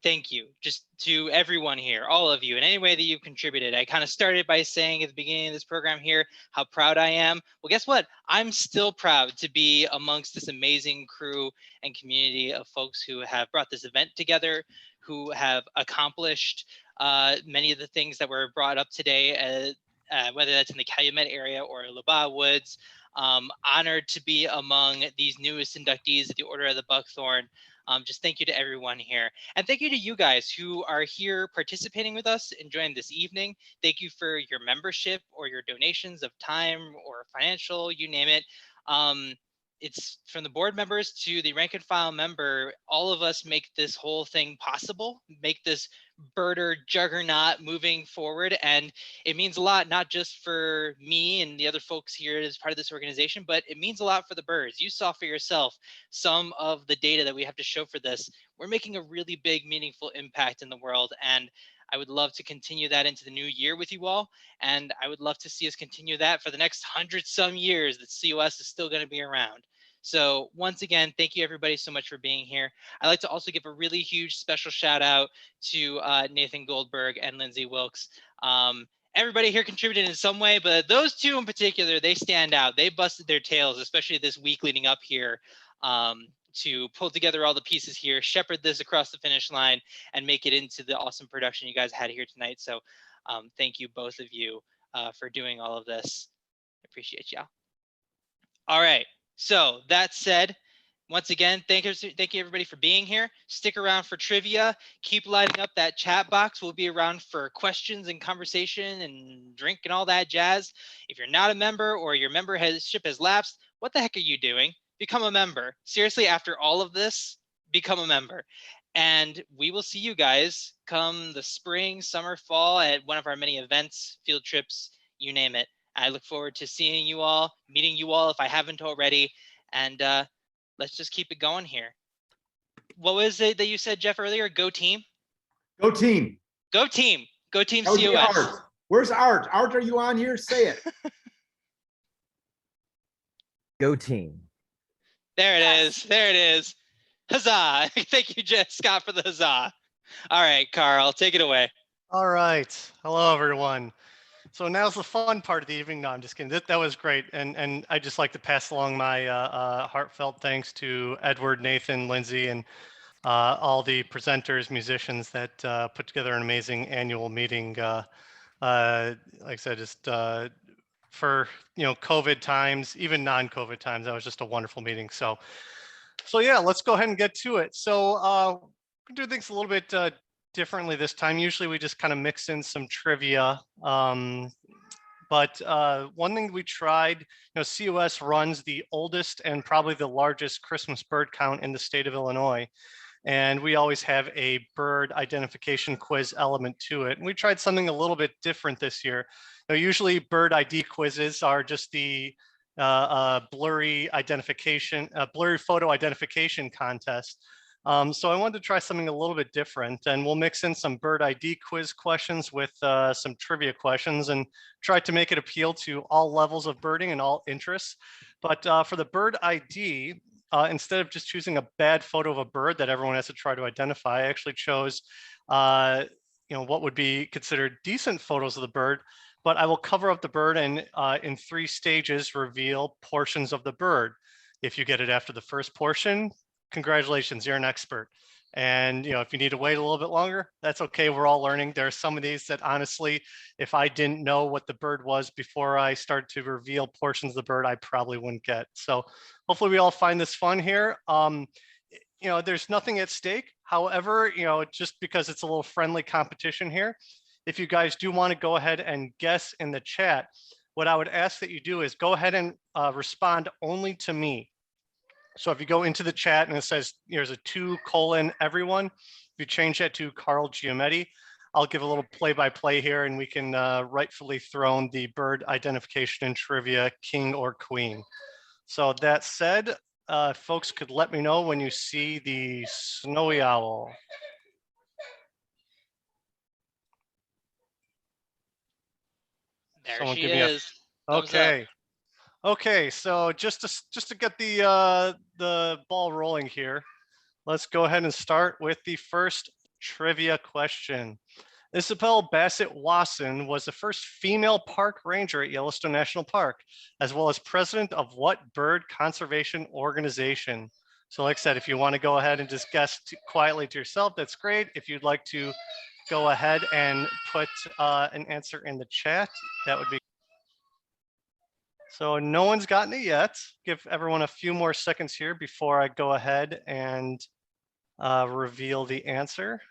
thank you just to everyone here, all of you, in any way that you've contributed. I kind of started by saying at the beginning of this program here how proud I am. Well, guess what? I'm still proud to be amongst this amazing crew and community of folks who have brought this event together, who have accomplished many of the things that were brought up today, whether that's in the Calumet area or LaBagh Woods. Honored to be among these newest inductees of the Order of the Buckthorn. Just thank you to everyone here. And thank you to you guys who are here participating with us, enjoying this evening. Thank you for your membership or your donations of time or financial, you name it. It's from the board members to the rank and file member, all of us make this whole thing possible, make this birder juggernaut moving forward. And it means a lot, not just for me and the other folks here as part of this organization, but it means a lot for the birds. You saw for yourself some of the data that we have to show for this. We're making a really big, meaningful impact in the world. And I would love to continue that into the new year with you all. And I would love to see us continue that for the next 100-some years that COS is still going to be around. So once again, thank you everybody so much for being here. I'd like to also give a really huge special shout out to Nathan Goldberg and Lindsay Wilkes. Everybody here contributed in some way, but those two in particular, they stand out. They busted their tails, especially this week leading up here, to pull together all the pieces here, shepherd this across the finish line, and make it into the awesome production you guys had here tonight. So thank you, both of you, for doing all of this. I appreciate y'all. All right. So that said, once again, thank you everybody for being here. Stick around for trivia. Keep lighting up that chat box. We'll be around for questions and conversation and drink and all that jazz. If you're not a member or your membership has lapsed, what the heck are you doing? Become a member. Seriously, after all of this, become a member. And we will see you guys come the spring, summer, fall at one of our many events, field trips, you name it. I look forward to seeing you all, meeting you all if I haven't already, and let's just keep it going here. What was it that you said, Jeff, earlier? Go team? Go team. Go team. Go team That would be COS. Art. Where's Art? Art, are you on here? Say it. Go team. There it is. There it is. Huzzah. Thank you, Scott, for the huzzah. All right, Carl, take it away. All right. Hello, everyone. So now's the fun part of the evening. No, I'm just kidding. That was great. And I'd just like to pass along my heartfelt thanks to Edward, Nathan, Lindsay, and all the presenters, musicians that put together an amazing annual meeting. Like I said, just for, COVID times, even non-COVID times, that was just a wonderful meeting. So yeah, let's go ahead and get to it. So we do things a little bit differently this time. Usually we just kind of mix in some trivia. But one thing we tried, COS runs the oldest and probably the largest Christmas bird count in the state of Illinois. And we always have a bird identification quiz element to it. And we tried something a little bit different this year. Usually bird ID quizzes are just the blurry photo identification contest. So I wanted to try something a little bit different, and we'll mix in some bird ID quiz questions with some trivia questions and try to make it appeal to all levels of birding and all interests. But for the bird ID, instead of just choosing a bad photo of a bird that everyone has to try to identify, I actually chose what would be considered decent photos of the bird, but I will cover up the bird and in 3 stages reveal portions of the bird. If you get it after the first portion, congratulations, you're an expert. And if you need to wait a little bit longer, that's okay. We're all learning. There are some of these that honestly, if I didn't know what the bird was before I started to reveal portions of the bird, I probably wouldn't get. So hopefully we all find this fun here. there's nothing at stake. However, just because it's a little friendly competition here, if you guys do want to go ahead and guess in the chat, what I would ask that you do is go ahead and respond only to me. So if you go into the chat and it says there's a 2:everyone, if you change that to Carl Giametti, I'll give a little play-by-play here, and we can rightfully throne the bird identification and trivia king or queen. So that said, folks could let me know when you see the snowy owl. There Someone she give me is. Thumbs up. Okay. Okay, so just to get the ball rolling here, let's go ahead and start with the first trivia question. Isabel Bassett Wasson was the first female park ranger at Yellowstone National Park, as well as president of what bird conservation organization? So like I said, if you want to go ahead and just guess quietly to yourself, that's great. If you'd like to go ahead and put an answer in the chat, that would be. So no one's gotten it yet. Give everyone a few more seconds here before I go ahead and reveal the answer.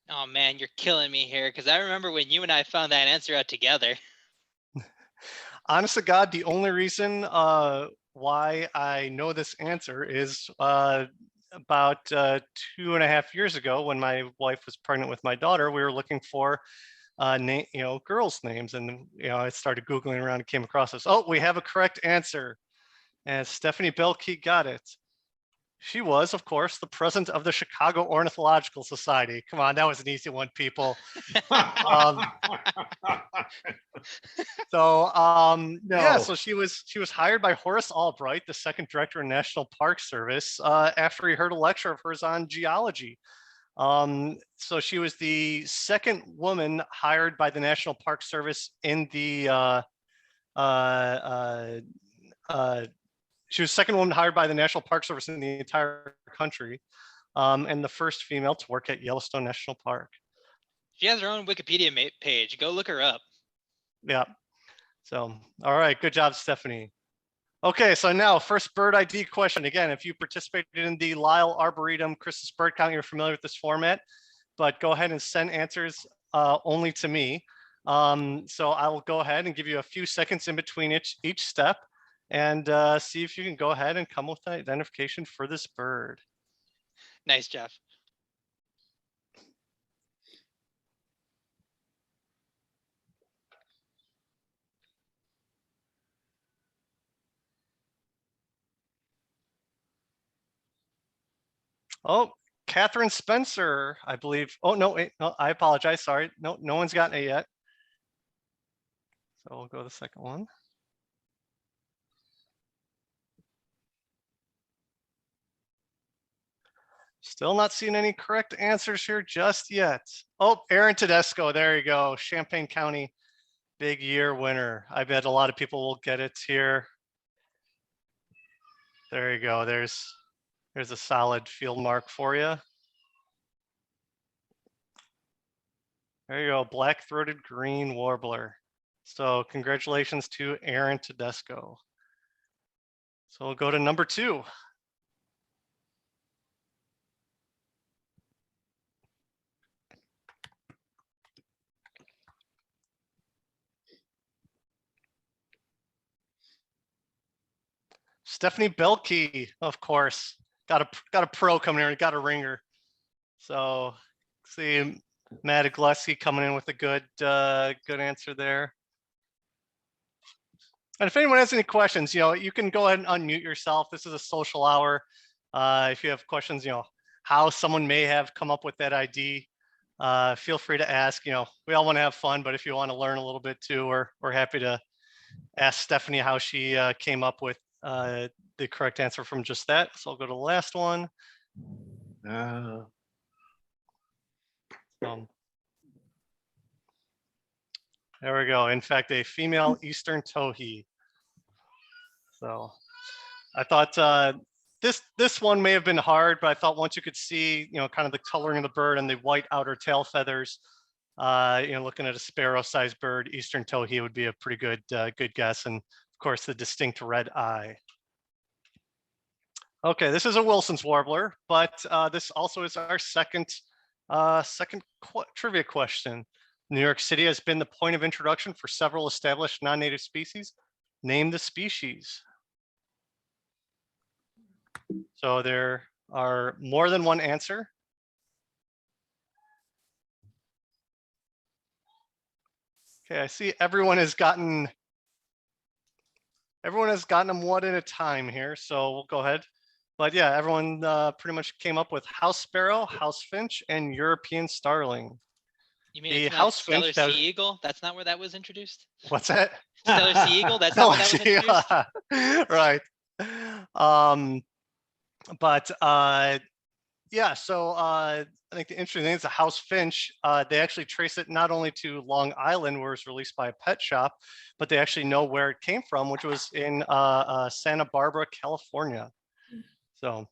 Oh man, you're killing me here, because I remember when you and I found that answer out together. Honest to God, the only reason why I know this answer is about 2.5 years ago, when my wife was pregnant with my daughter, we were looking for girls' names, and I started Googling around and came across this. Oh, we have a correct answer, and Stephanie Belkey got it. She was, of course, the president of the Chicago Ornithological Society. Come on, that was an easy one, people. Yeah, so she was hired by Horace Albright, the second director of National Park Service, after he heard a lecture of hers on geology. So she was the second woman hired by the National Park Service in the she was the second woman hired by the National Park Service in the entire country, and the first female to work at Yellowstone National Park. She has her own Wikipedia page. Go look her up. Yeah. So, all right, good job, Stephanie. Okay, so now first bird ID question. Again, if you participated in the Lyle Arboretum Christmas bird count, you're familiar with this format, but go ahead and send answers only to me. So I will go ahead and give you a few seconds in between each step, and see if you can go ahead and come with an identification for this bird. Nice, Jeff. Oh, Catherine Spencer, I believe. Oh, no, wait, no, I apologize. Sorry. No, no one's gotten it yet. So we'll go to the second one. Still not seeing any correct answers here just yet. Oh, Aaron Tedesco, there you go. Champaign County big year winner. I bet a lot of people will get it here. There you go. There's a solid field mark for you. There you go, black-throated green warbler. So congratulations to Aaron Tedesco. So we'll go to number 2. Stephanie Belkey, of course, got a pro coming here, got a ringer. So see Matt Igleski coming in with a good answer there. And if anyone has any questions, you can go ahead and unmute yourself. This is a social hour. If you have questions, how someone may have come up with that ID, feel free to ask. We all want to have fun, but if you want to learn a little bit too, we're happy to ask Stephanie how she came up with the correct answer from just that. So I'll go to the last one. There we go. In fact, a female eastern towhee. So I thought this one may have been hard, but I thought once you could see, kind of the coloring of the bird and the white outer tail feathers, looking at a sparrow-sized bird, eastern towhee would be a pretty good guess, and of course the distinct red eye. Okay, this is a Wilson's warbler, but this also is our second trivia question. New York City has been the point of introduction for several established non-native species. Name the species. So there are more than one answer. Okay, I see everyone has gotten them one at a time here, so we'll go ahead. But yeah, everyone pretty much came up with house sparrow, house finch, and European starling. You mean The it's not house Stellar finch Sea that- Eagle? That's not where that was introduced? What's that? Stellar Sea Eagle? That's not where that was introduced? Right. Yeah, so I think the interesting thing is the house finch, they actually trace it not only to Long Island, where it was released by a pet shop, but they actually know where it came from, which was in Santa Barbara, California. So,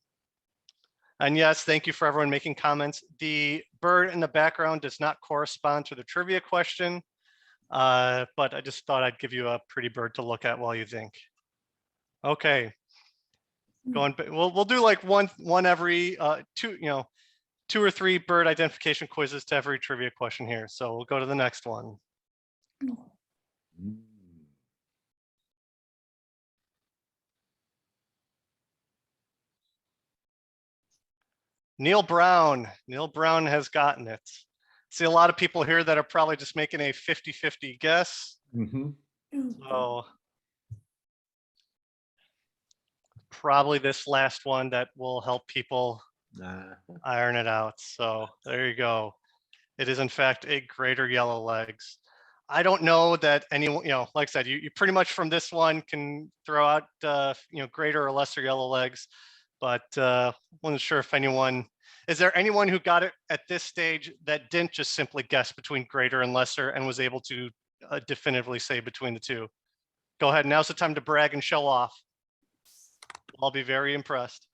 and yes, thank you for everyone making comments. The bird in the background does not correspond to the trivia question, but I just thought I'd give you a pretty bird to look at while you think. Okay. We'll do like one every two or three bird identification quizzes to every trivia question here. So we'll go to the next one. Neil Brown has gotten it. See a lot of people here that are probably just making a 50-50 guess. So probably this last one that will help people iron it out. So there you go. It is in fact a greater yellow legs. I don't know that anyone, like I said, you pretty much from this one can throw out, greater or lesser yellow legs, but wasn't sure if is there anyone who got it at this stage that didn't just simply guess between greater and lesser and was able to definitively say between the two? Go ahead. Now's the time to brag and show off. I'll be very impressed.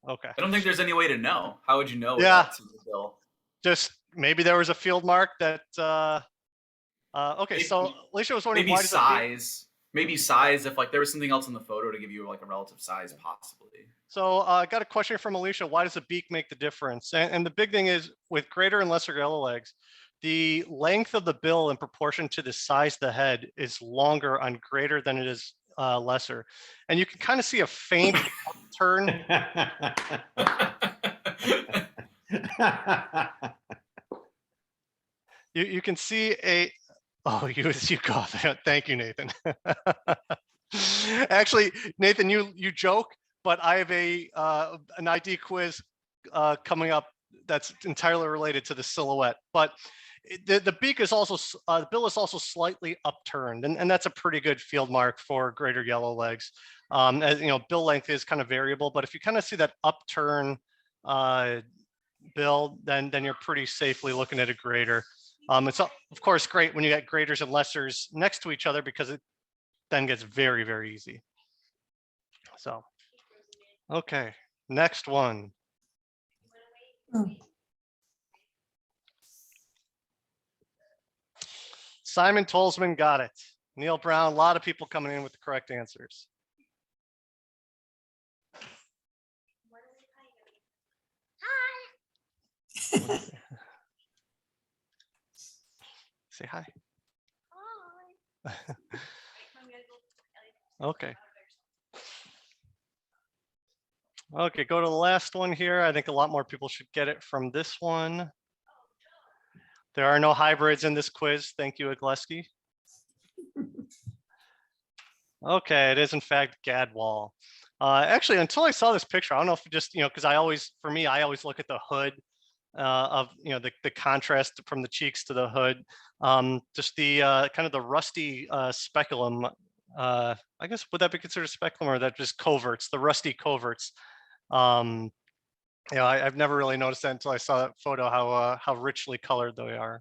Okay. I don't think there's any way to know. How would you know? Yeah. Bill? Just maybe there was a field mark that. Okay, maybe, so Alicia was wondering maybe why size. Maybe size. If there was something else in the photo to give you like a relative size, possibly. So I got a question from Alicia. Why does the beak make the difference? And the big thing is with greater and lesser yellow legs, the length of the bill in proportion to the size of the head is longer on greater than it is lesser. And you can kind of see a faint turn. You can see you go. Thank you, Nathan. Actually, Nathan, you joke, but I have an ID quiz coming up that's entirely related to the silhouette. But the beak is also, the bill is also slightly upturned, and that's a pretty good field mark for greater yellow legs. As bill length is kind of variable, but if you kind of see that upturn bill, then you're pretty safely looking at a greater. It's of course great when you get greaters and lessers next to each other because it then gets very, very easy. So, okay, next one. Simon Tolsman got it. Neil Brown, a lot of people coming in with the correct answers. Hi. Say hi. Hi. Okay. Okay, go to the last one here. I think a lot more people should get it from this one. There are no hybrids in this quiz. Thank you, Agleski. Okay, it is in fact Gadwall. Actually, until I saw this picture, I don't know if it just, because I always look at the hood of, the contrast from the cheeks to the hood. Just the kind of the rusty speculum. I guess, would that be considered speculum, or that just coverts, the rusty coverts? I've never really noticed that until I saw that photo, how richly colored they are.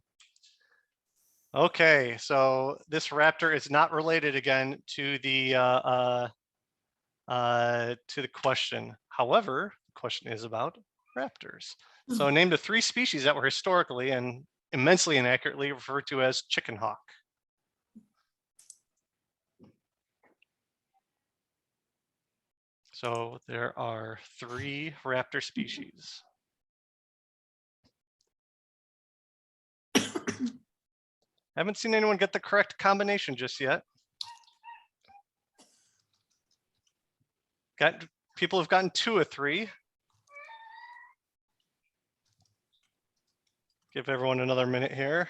Okay, so this raptor is not related again to the question. However, the question is about raptors. So name the 3 species that were historically and immensely inaccurately referred to as chicken hawk. So there are 3 raptor species. Haven't seen anyone get the correct combination just yet. People have gotten 2 of 3. Give everyone another minute here.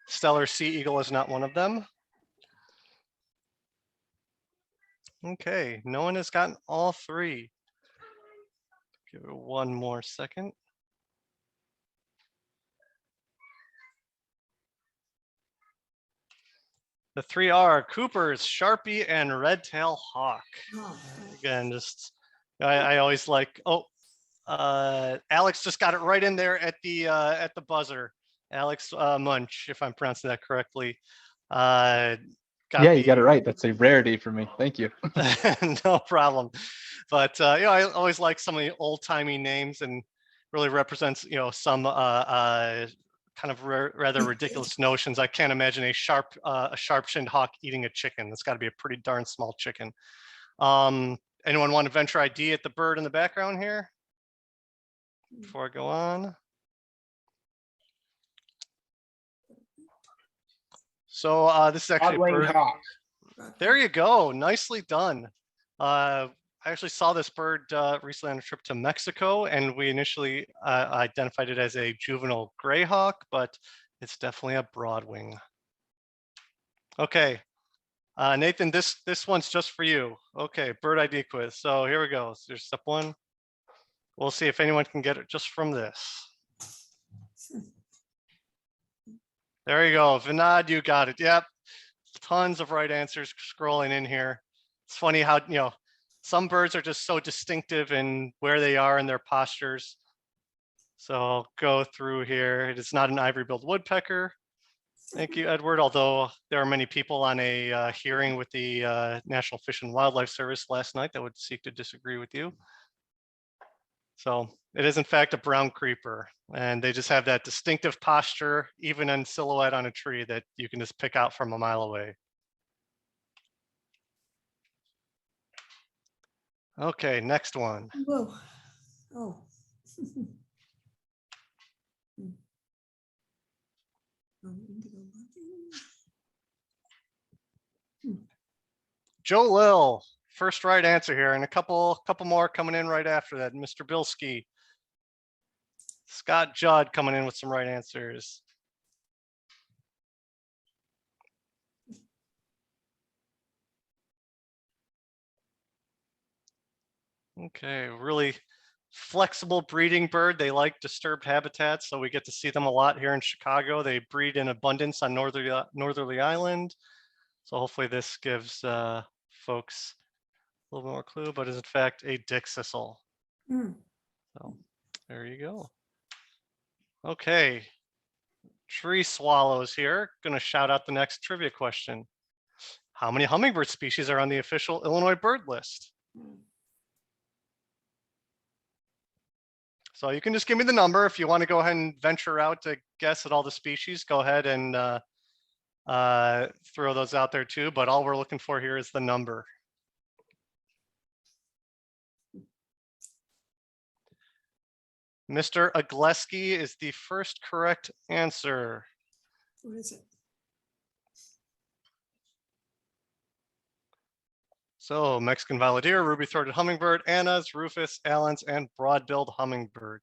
Stellar sea eagle is not one of them. Okay, no one has gotten all 3. Give it one more second. The 3 are Cooper's, Sharpie, and Red-tail Hawk. Again, just I always like. Oh, Alex just got it right in there at the buzzer. Alex Munch, if I'm pronouncing that correctly. Yeah, you got it right. That's a rarity for me. Thank you. No problem. But I always like some of the old-timey names, and really represents some kind of rather ridiculous notions. I can't imagine a sharp-shinned hawk eating a chicken. That's got to be a pretty darn small chicken. Anyone want to venture ID at the bird in the background here before I go on? So this is actually a bird. Hawk. There you go. Nicely done. I actually saw this bird recently on a trip to Mexico, and we initially identified it as a juvenile greyhawk, but it's definitely a broadwing. Okay, Nathan, this one's just for you. Okay, bird ID quiz. So here we go. So there's step 1. We'll see if anyone can get it just from this. There you go. Vinod, you got it. Yep. Tons of right answers scrolling in here. It's funny how, some birds are just so distinctive in where they are in their postures. So I'll go through here. It is not an ivory-billed woodpecker. Thank you, Edward. Although there are many people on a hearing with the National Fish and Wildlife Service last night that would seek to disagree with you. So it is in fact a brown creeper, and they just have that distinctive posture, even in silhouette on a tree, that you can just pick out from a mile away. Okay, next one. Whoa. Oh. Joe Lil, first right answer here, and a couple more coming in right after that. Mr. Bilski. Scott Judd coming in with some right answers. Okay, really flexible breeding bird. They like disturbed habitats, so we get to see them a lot here in Chicago. They breed in abundance on Northerly Island. So hopefully this gives folks a little more clue, but is in fact a dickcissel. So there you go. Okay, tree swallows here. Gonna shout out the next trivia question. How many hummingbird species are on the official Illinois bird list? So you can just give me the number. If you want to go ahead and venture out to guess at all the species, go ahead and throw those out there too. But all we're looking for here is the number. Mr. Agleski is the first correct answer. What is it? So Mexican violet deer, ruby-throated hummingbird, Anna's, rufous, Allen's, and broad-billed hummingbird.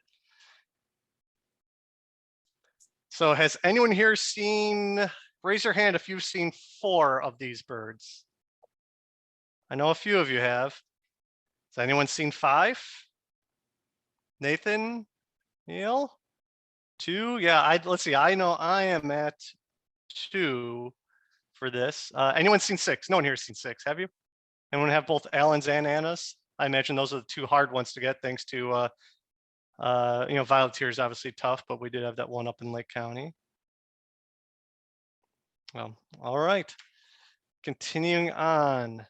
So has anyone here seen, raise your hand if you've seen 4 of these birds. I know a few of you have. Has anyone seen 5? Nathan, Neil, 2? Yeah, let's see, I know I am at 2 for this. Anyone seen 6? No one here has seen 6, have you? Anyone have both Allen's and Anna's? I imagine those are the 2 hard ones to get, thanks to, violet deer is obviously tough, but we did have that one up in Lake County. Well, all right. Continuing on.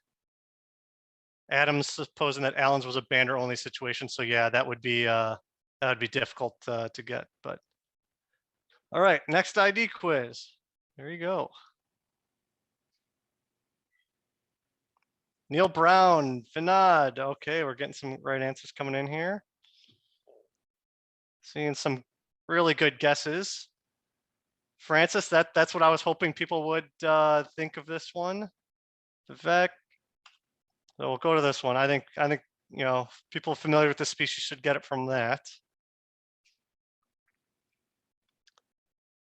Adam's supposing that Allen's was a bander only situation, so yeah, that would be difficult to get. But all right, next ID quiz. There you go. Neil Brown, Vinod. Okay, we're getting some right answers coming in here. Seeing some really good guesses. Francis, that's what I was hoping people would think of this one. Vivek. So we'll go to this one. I think you know, people familiar with the species should get it from that.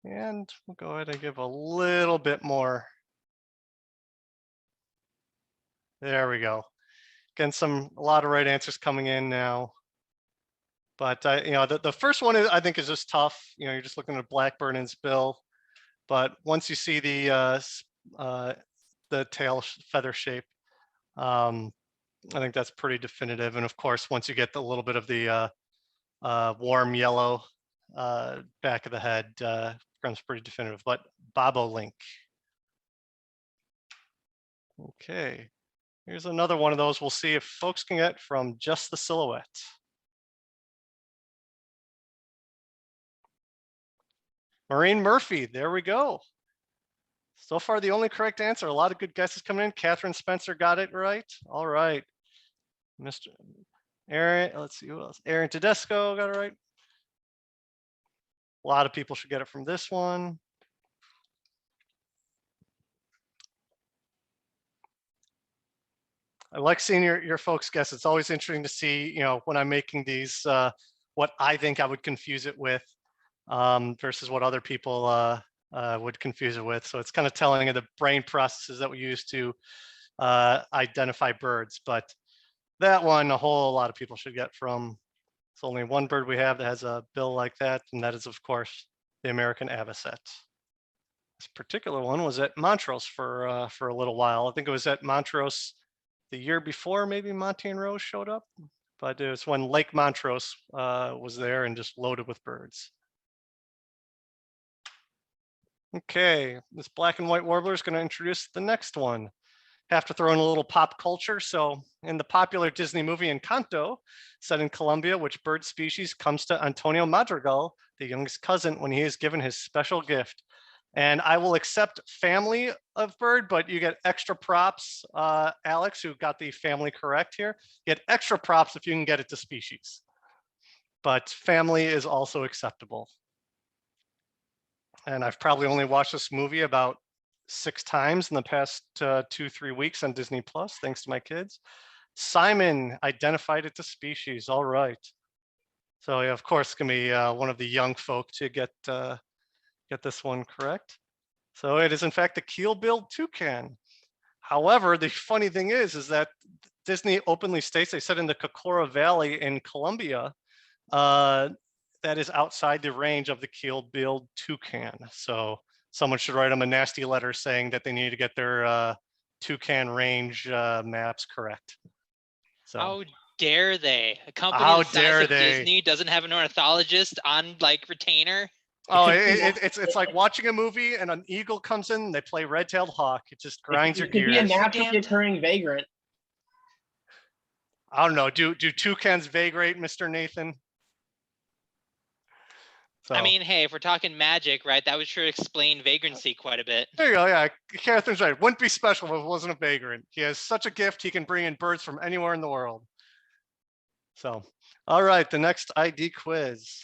And we'll go ahead and give a little bit more. There we go. Getting a lot of right answers coming in now. But you know, the first one I think is just tough. You know, you're just looking at a blackbird in its bill. But once you see the tail feather shape, I think that's pretty definitive. And of course, once you get a little bit of the warm yellow back of the head, becomes pretty definitive. But bobolink. Okay, here's another one of those. We'll see if folks can get from just the silhouette. Maureen Murphy, there we go. So far, the only correct answer. A lot of good guesses coming in. Catherine Spencer got it right. All right. Mr. Aaron, let's see who else. Aaron Tedesco got it right. A lot of people should get it from this one. I like seeing your folks guess. It's always interesting to see, you know, when I'm making these, what I think I would confuse it with versus what other people would confuse it with. So it's kind of telling of the brain processes that we use to identify birds. But that one, a whole lot of people should get from. It's only one bird we have that has a bill like that, and that is, of course, the American avocet. This particular one was at Montrose for a little while. I think it was at Montrose the year before maybe Monty and Rose showed up, but it was when Lake Montrose was there and just loaded with birds. Okay, this black and white warbler is going to introduce the next one. Have to throw in a little pop culture. So in the popular Disney movie Encanto, set in Colombia, which bird species comes to Antonio Madrigal, the youngest cousin, when he is given his special gift? And I will accept family of bird, but you get extra props. Alex, who got the family correct here, get extra props if you can get it to species. But family is also acceptable. And I've probably only watched this movie about 6 times in the past 2-3 weeks on Disney Plus, thanks to my kids. Simon identified it to species. All right. So yeah, of course, it's gonna be one of the young folk to get this one correct. So it is in fact a keel-billed toucan. However, the funny thing is that Disney openly states, they said in the Cocora Valley in Colombia, that is outside the range of the keel-billed toucan. So someone should write them a nasty letter saying that they need to get their toucan range maps correct. So how dare they? A company how the size dare of they? Disney doesn't have an ornithologist on like retainer. Oh, it's like watching a movie and an eagle comes in, they play red-tailed hawk. It just grinds your It could be a gears. naturally occurring vagrant. I don't know. Do toucans vagrate, Mr. Nathan? So, I mean, hey, if we're talking magic, right, that would sure explain vagrancy quite a bit. there you go. Yeah, Catherine's right. Wouldn't be special if it wasn't a vagrant. He has such a gift. He can bring in birds from anywhere in the world. So, all right, the next ID quiz.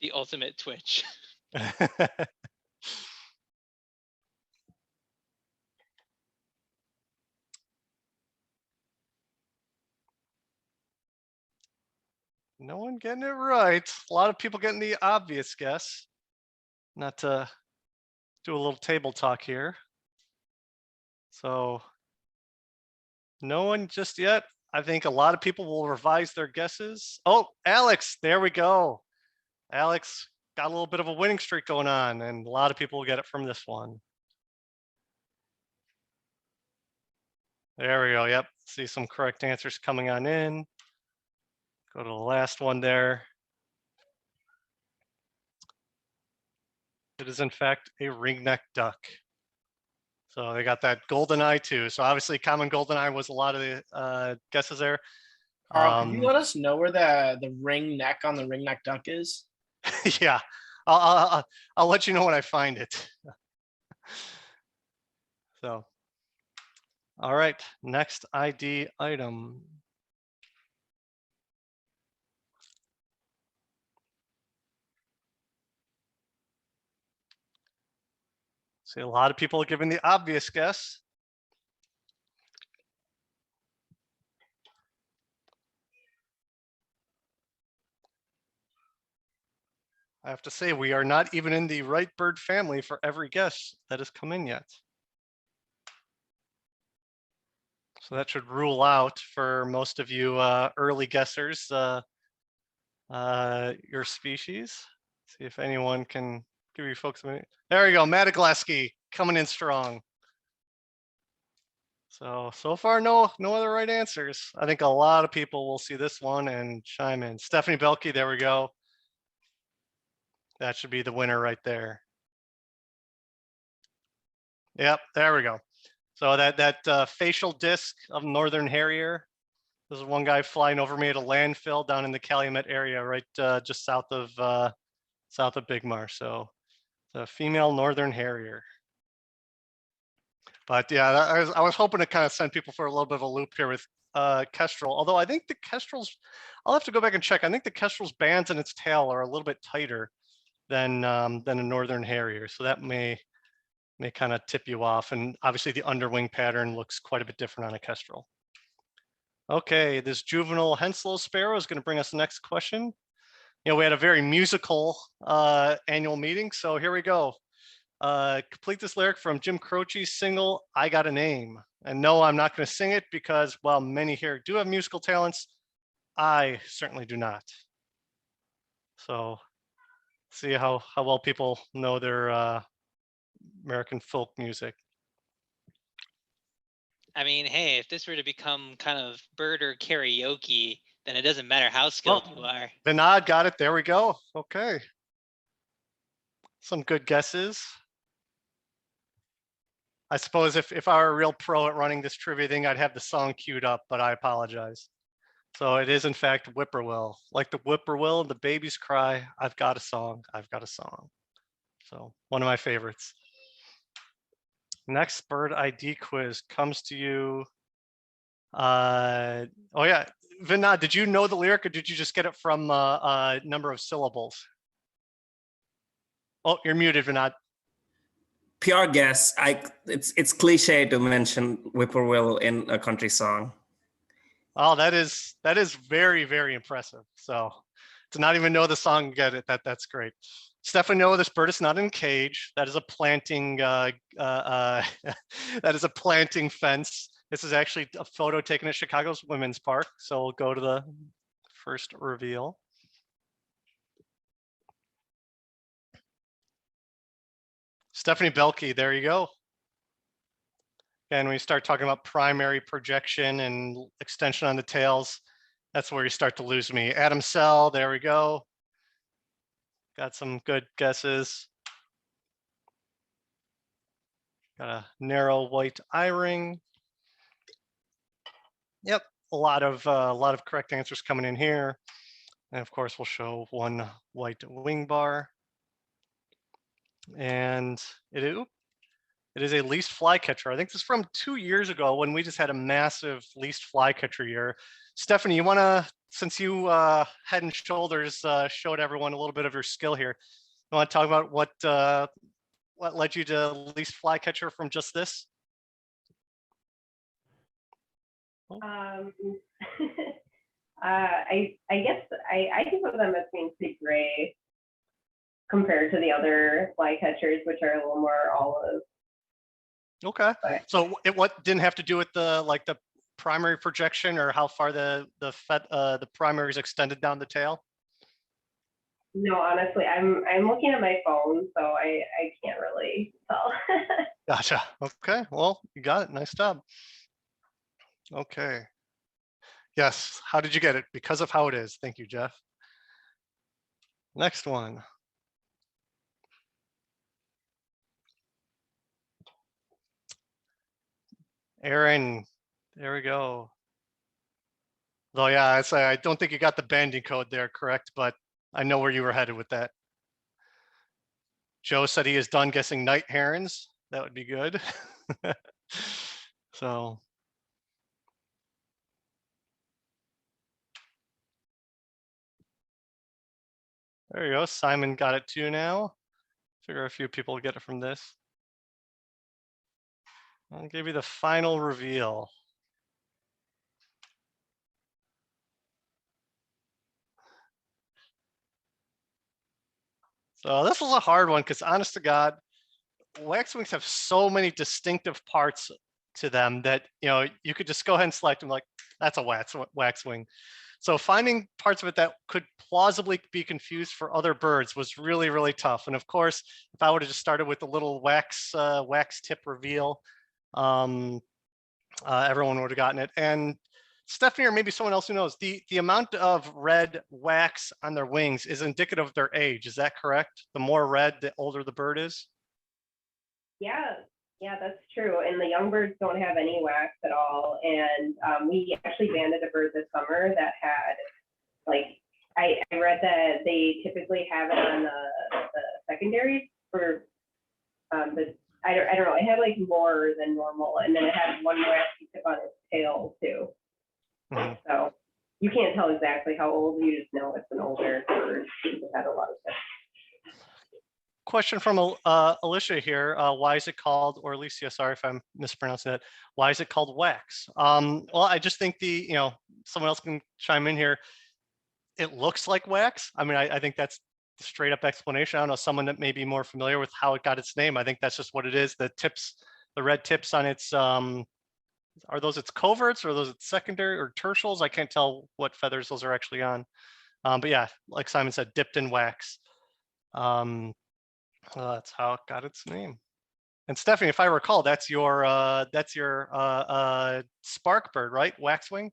The ultimate twitch. No one getting it right. A lot of people getting the obvious guess. Not to do a little table talk here. So no one just yet. I think a lot of people will revise their guesses. Oh, Alex, there we go. Alex got a little bit of a winning streak going on, and a lot of people will get it from this one. There we go. Yep. See some correct answers coming on in. Go to the last one there. It is in fact a ringneck duck. So they got that golden eye too. So obviously common golden eye was a lot of the guesses there. Carl, can you let us know where the ring neck on the ringneck duck is? Yeah, I'll let you know when I find it. So, All right, next ID item. See a lot of people giving the obvious guess. I have to say, we are not even in the right bird family for every guess that has come in yet. So that should rule out for most of you early guessers your species. See if anyone can give you folks a minute. There you go, Madagascar coming in strong. So far, no other right answers. I think a lot of people will see this one and chime in. Stephanie Belke, there we go. That should be the winner right there. Yep, there we go. So that facial disc of northern harrier. There's one guy flying over me at a landfill down in the Calumet area, right just south of Big Marsh. So the female northern harrier. But yeah, I was hoping to kind of send people for a little bit of a loop here with kestrel. Although I think the kestrel's, I'll have to go back and check. I think the kestrel's bands in its tail are a little bit tighter than a northern harrier. So that may kind of tip you off. And obviously the underwing pattern looks quite a bit different on a kestrel. Okay, this juvenile Henslow sparrow is going to bring us the next question. You know, we had a very musical annual meeting, so here we go. Complete this lyric from Jim Croce's single, I Got a Name. And no, I'm not going to sing it because, while many here do have musical talents, I certainly do not. So see how well people know their American folk music. I mean, hey, if this were to become kind of birder karaoke, then it doesn't matter how skilled you are. Vinod got it. There we go. Okay. Some good guesses. I suppose if I were a real pro at running this trivia thing, I'd have the song queued up, but I apologize. So it is in fact whippoorwill. Like the whippoorwill and the babies cry, I've got a song, I've got a song. So one of my favorites. Next bird ID quiz comes to you. Oh yeah, Vinod, did you know the lyric or did you just get it from a number of syllables? Oh, you're muted, Vinod. Pure guess. It's cliche to mention whippoorwill in a country song. Oh, that is very, very impressive. So to not even know the song, get it. That's great. Stephanie, no, this bird is not in a cage. That is a planting. That is a planting fence. This is actually a photo taken at Chicago's Women's Park. So we'll go to the first reveal. Stephanie Belke, there you go. And when you start talking about primary projection and extension on the tails, that's where you start to lose me. Adam Sell, there we go. Got some good guesses. Got a narrow white eye ring. Yep, a lot of correct answers coming in here. And of course, we'll show one white wing bar. And it is a least flycatcher. I think this is from 2 years ago when we just had a massive least flycatcher year. Stephanie, you want to, since you Head and Shoulders showed everyone a little bit of your skill here, you want to talk about what led you to least flycatcher from just this? I guess I think of them as being pretty gray compared to the other flycatchers, which are a little more olive. Okay. So what didn't have to do with the primary projection or how far the primary is extended down the tail? No, honestly, I'm looking at my phone, so I can't really tell. Gotcha. Okay. Well, you got it. Nice job. Okay. Yes. How did you get it? Because of how it is. Thank you, Jeff. Next one. Aaron, there we go. Though, yeah, I don't think you got the banding code there correct, but I know where you were headed with that. Joe said he is done guessing night herons. That would be good. So There you go. Simon got it too now. Figure a few people will get it from this. I'll give you the final reveal. So this was a hard one because honest to God, waxwings have so many distinctive parts to them that, you know, you could just go ahead and select them like, that's a waxwing. So finding parts of it that could plausibly be confused for other birds was really, really tough. And of course, if I would have just started with the little wax tip reveal, everyone would have gotten it. And Stephanie, or maybe someone else who knows, the amount of red wax on their wings is indicative of their age. Is that correct? The more red, the older the bird is? Yeah, that's true. And the young birds don't have any wax at all. And we actually banded a bird this summer that had, like, I read that they typically have it on the secondaries for the, I don't know, it had like more than normal. And then it had one waxy tip on its tail too. Mm-hmm. So you can't tell exactly how old, you just know it's an older bird. It had a lot of tips. Question from Alicia here. Why is it called, or Alicia, sorry if I'm mispronouncing it. Why is it called wax? Well, I just think someone else can chime in here. It looks like wax. I mean, I think that's the straight up explanation. I don't know, someone that may be more familiar with how it got its name. I think that's just what it is. The tips, the red tips on its, are those its coverts or are those its secondary or tertials? I can't tell what feathers those are actually on. But yeah, like Simon said, dipped in wax. That's how it got its name. And Stephanie, if I recall, that's your spark bird, right? Waxwing.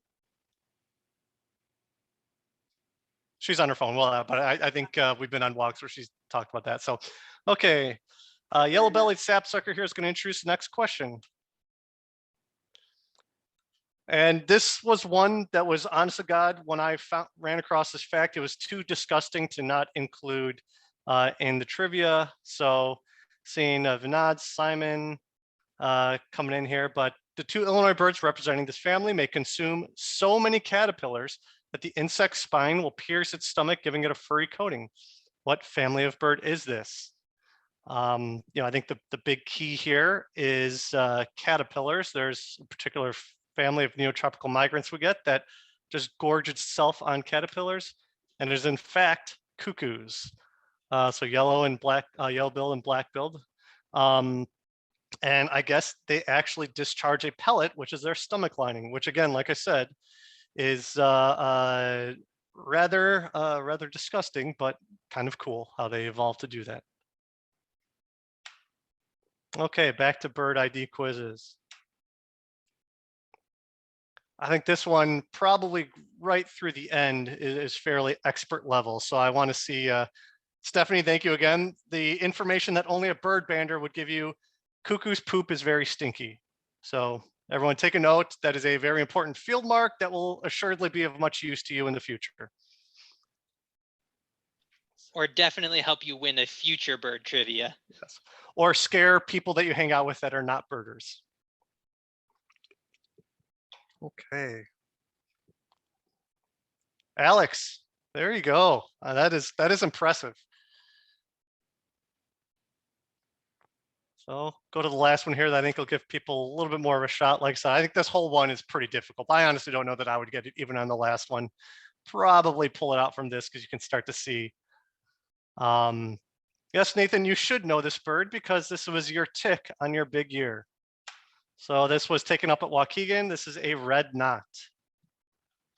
She's on her phone. Well, but I think we've been on walks where she's talked about that. So, okay. Yellow-bellied sapsucker here is going to introduce the next question. And this was one that was, honest to God, when I ran across this fact, it was too disgusting to not include in the trivia. So seeing Vinod, Simon coming in here, but the two Illinois birds representing this family may consume so many caterpillars that the insect's spine will pierce its stomach, giving it a furry coating. What family of bird is this? I think the big key here is caterpillars. There's a particular family of neotropical migrants we get that just gorge itself on caterpillars, and there's in fact cuckoos. So yellow and black, yellow-billed and black-billed. And I guess they actually discharge a pellet, which is their stomach lining, which again, like I said, is rather disgusting, but kind of cool how they evolved to do that. Okay, back to bird ID quizzes. I think this one probably right through the end is fairly expert level. So I want to see, Stephanie, thank you again. The information that only a bird bander would give you: cuckoo's poop is very stinky. So everyone take a note. That is a very important field mark that will assuredly be of much use to you in the future. Or definitely help you win a future bird trivia. Yes. Or scare people that you hang out with that are not birders. Okay. Alex, there you go. That is impressive. So go to the last one here that I think will give people a little bit more of a shot. Like I said, I think this whole one is pretty difficult. I honestly don't know that I would get it even on the last one. Probably pull it out from this because you can start to see. Yes, Nathan, you should know this bird because this was your tick on your big year. So this was taken up at Waukegan. This is a red knot.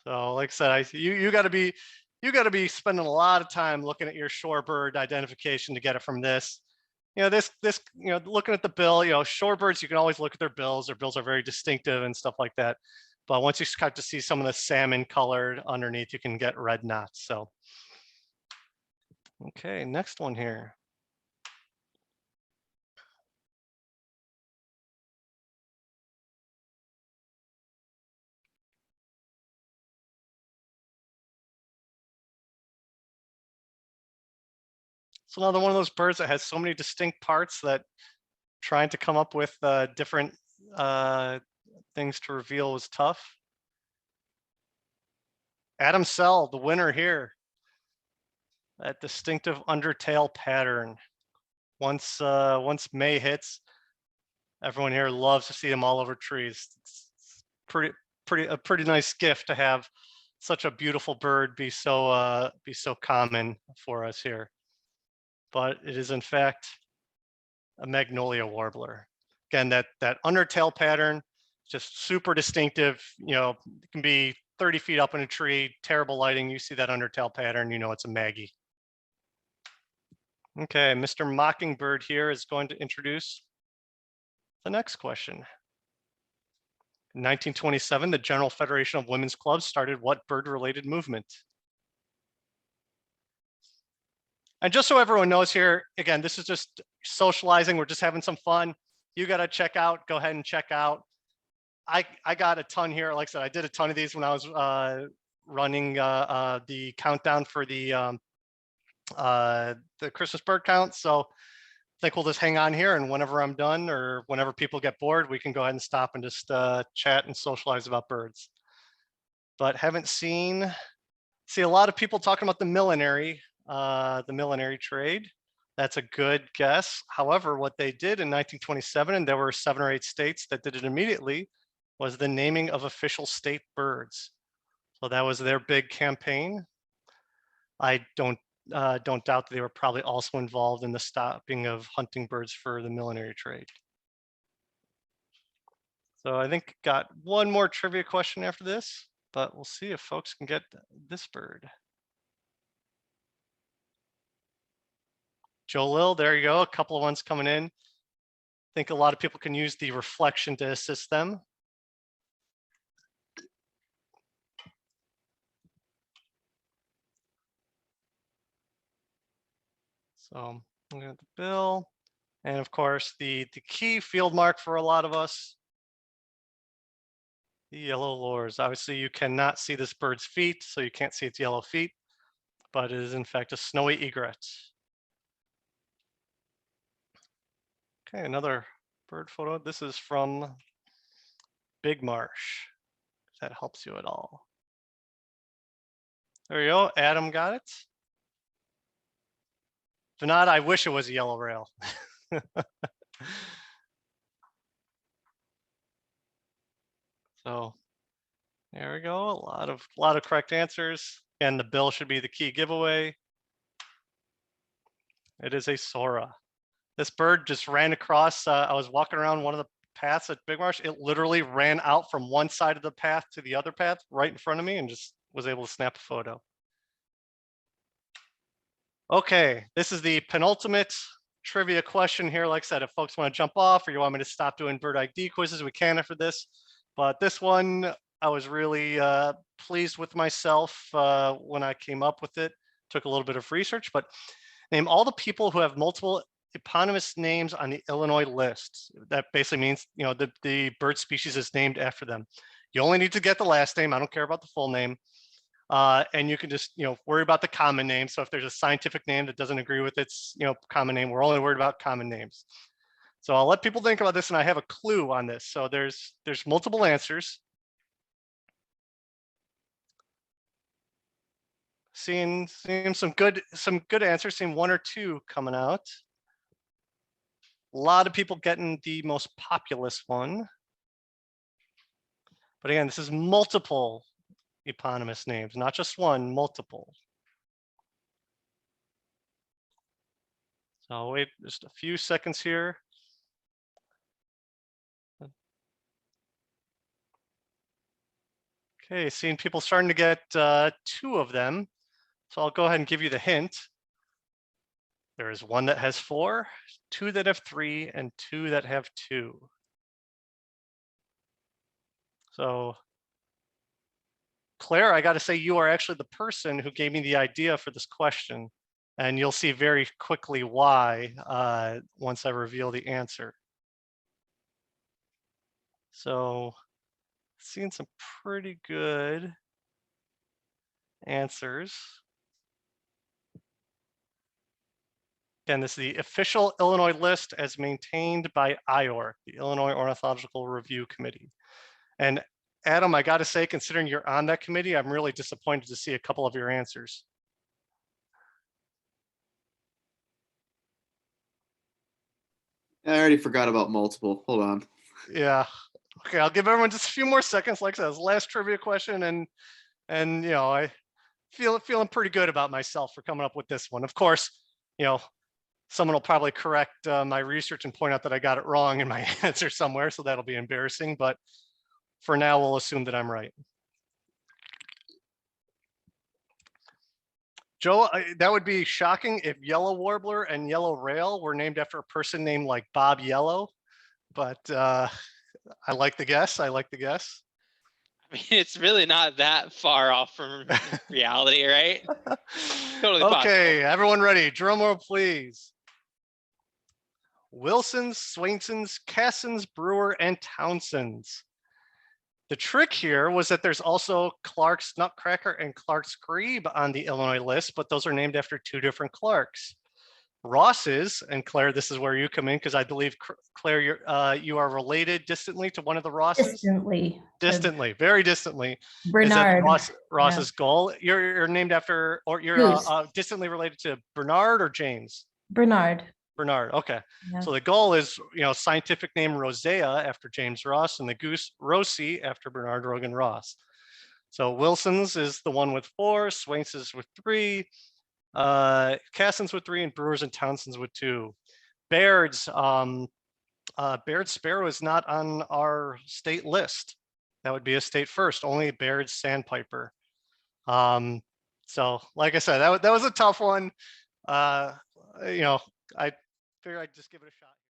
So like I said, you got to be spending a lot of time looking at your shorebird identification to get it from this. Looking at the bill, shorebirds, you can always look at their bills. Their bills are very distinctive and stuff like that. But once you start to see some of the salmon colored underneath, you can get red knots. So, okay, next one here. It's another one of those birds that has so many distinct parts that trying to come up with different things to reveal was tough. Adam Sell, the winner here. That distinctive undertail pattern. Once May hits, everyone here loves to see them all over trees. It's a pretty nice gift to have such a beautiful bird be so common for us here. But it is in fact a magnolia warbler. Again, that undertail pattern, just super distinctive. You know, it can be 30 feet up in a tree, terrible lighting. You see that undertail pattern, you know it's a Maggie. Okay, Mr. Mockingbird here is going to introduce the next question. In 1927, the General Federation of Women's Clubs started what bird-related movement? And just so everyone knows here, again, this is just socializing. We're just having some fun. You got to check out, go ahead and check out. I got a ton here. Like I said, I did a ton of these when I was running the countdown for the Christmas bird count. So I think we'll just hang on here, and whenever I'm done or whenever people get bored, we can go ahead and stop and just chat and socialize about birds. But haven't see a lot of people talking about the millinery trade. That's a good guess. However, what they did in 1927, and there were 7 or 8 states that did it immediately, was the naming of official state birds. So that was their big campaign. I don't doubt that they were probably also involved in the stopping of hunting birds for the millinery trade. So I think got one more trivia question after this, but we'll see if folks can get this bird. Joe Lil, there you go, a couple of ones coming in. I think a lot of people can use the reflection to assist them. So I'm going to the bill. And of course, the key field mark for a lot of us, the yellow lures. Obviously, you cannot see this bird's feet, so you can't see its yellow feet, but it is in fact a snowy egret. Okay, another bird photo. This is from Big Marsh, if that helps you at all. There you go, Adam got it. If not, I wish it was a yellow rail. So there we go, a lot of correct answers. And the bill should be the key giveaway. It is a Sora. This bird just ran across, I was walking around one of the paths at Big Marsh. It literally ran out from one side of the path to the other path right in front of me and just was able to snap a photo. Okay, this is the penultimate trivia question here. Like I said, if folks want to jump off or you want me to stop doing bird ID quizzes, we can after this. But this one, I was really pleased with myself when I came up with it. Took a little bit of research, but name all the people who have multiple eponymous names on the Illinois list. That basically means, you know, the bird species is named after them. You only need to get the last name. I don't care about the full name. And you can just, you know, worry about the common name. So if there's a scientific name that doesn't agree with its, you know, common name, we're only worried about common names. So I'll let people think about this, and I have a clue on this. So there's multiple answers. Seeing some good answers, seeing 1 or 2 coming out. A lot of people getting the most populous one. But again, this is multiple eponymous names, not just one, multiple. So I'll wait just a few seconds here. Okay, seeing people starting to get 2 of them. So I'll go ahead and give you the hint. There is 1 that has 4, 2 that have 3, and 2 that have 2. So Claire, I got to say, you are actually the person who gave me the idea for this question. And you'll see very quickly why once I reveal the answer. So seeing some pretty good answers. Again, this is the official Illinois list as maintained by IORC, the Illinois Ornithological Review Committee. And Adam, I got to say, considering you're on that committee, I'm really disappointed to see a couple of your answers. I already forgot about multiple. Hold on. Yeah. Okay, I'll give everyone just a few more seconds. Like I said, it's the last trivia question, and I feeling pretty good about myself for coming up with this one. Of course, someone will probably correct my research and point out that I got it wrong in my answer somewhere, so that'll be embarrassing. But for now, we'll assume that I'm right. Joe, that would be shocking if yellow warbler and yellow rail were named after a person named like Bob Yellow, but I like the guess. I like the guess. I mean, it's really not that far off from reality, right? Totally possible. Okay, everyone ready? Drum roll, please. Wilson's, Swainson's, Casson's, Brewer, and Townsend's. The trick here was that there's also Clark's Nutcracker and Clark's Grebe on the Illinois list, but those are named after two different Clarks. Ross's, and Claire, this is where you come in because I believe, Claire, you are related distantly to one of the Rosses. Distantly, very distantly. Bernard. Ross's Gull. You're named after, or you're distantly related to Bernard or James? Bernard. Bernard. Okay. Yeah. So the gull is, scientific name Rosea after James Ross, and the goose Rosie after Bernard Rogan Ross. So Wilson's is the one with 4, Swainson's with 3, Casson's with 3, and Brewers and Townsend's with 2. Baird's Baird's Sparrow is not on our state list. That would be a state first. Only Baird's Sandpiper. So like I said, that was a tough one. I figured I'd just give it a shot.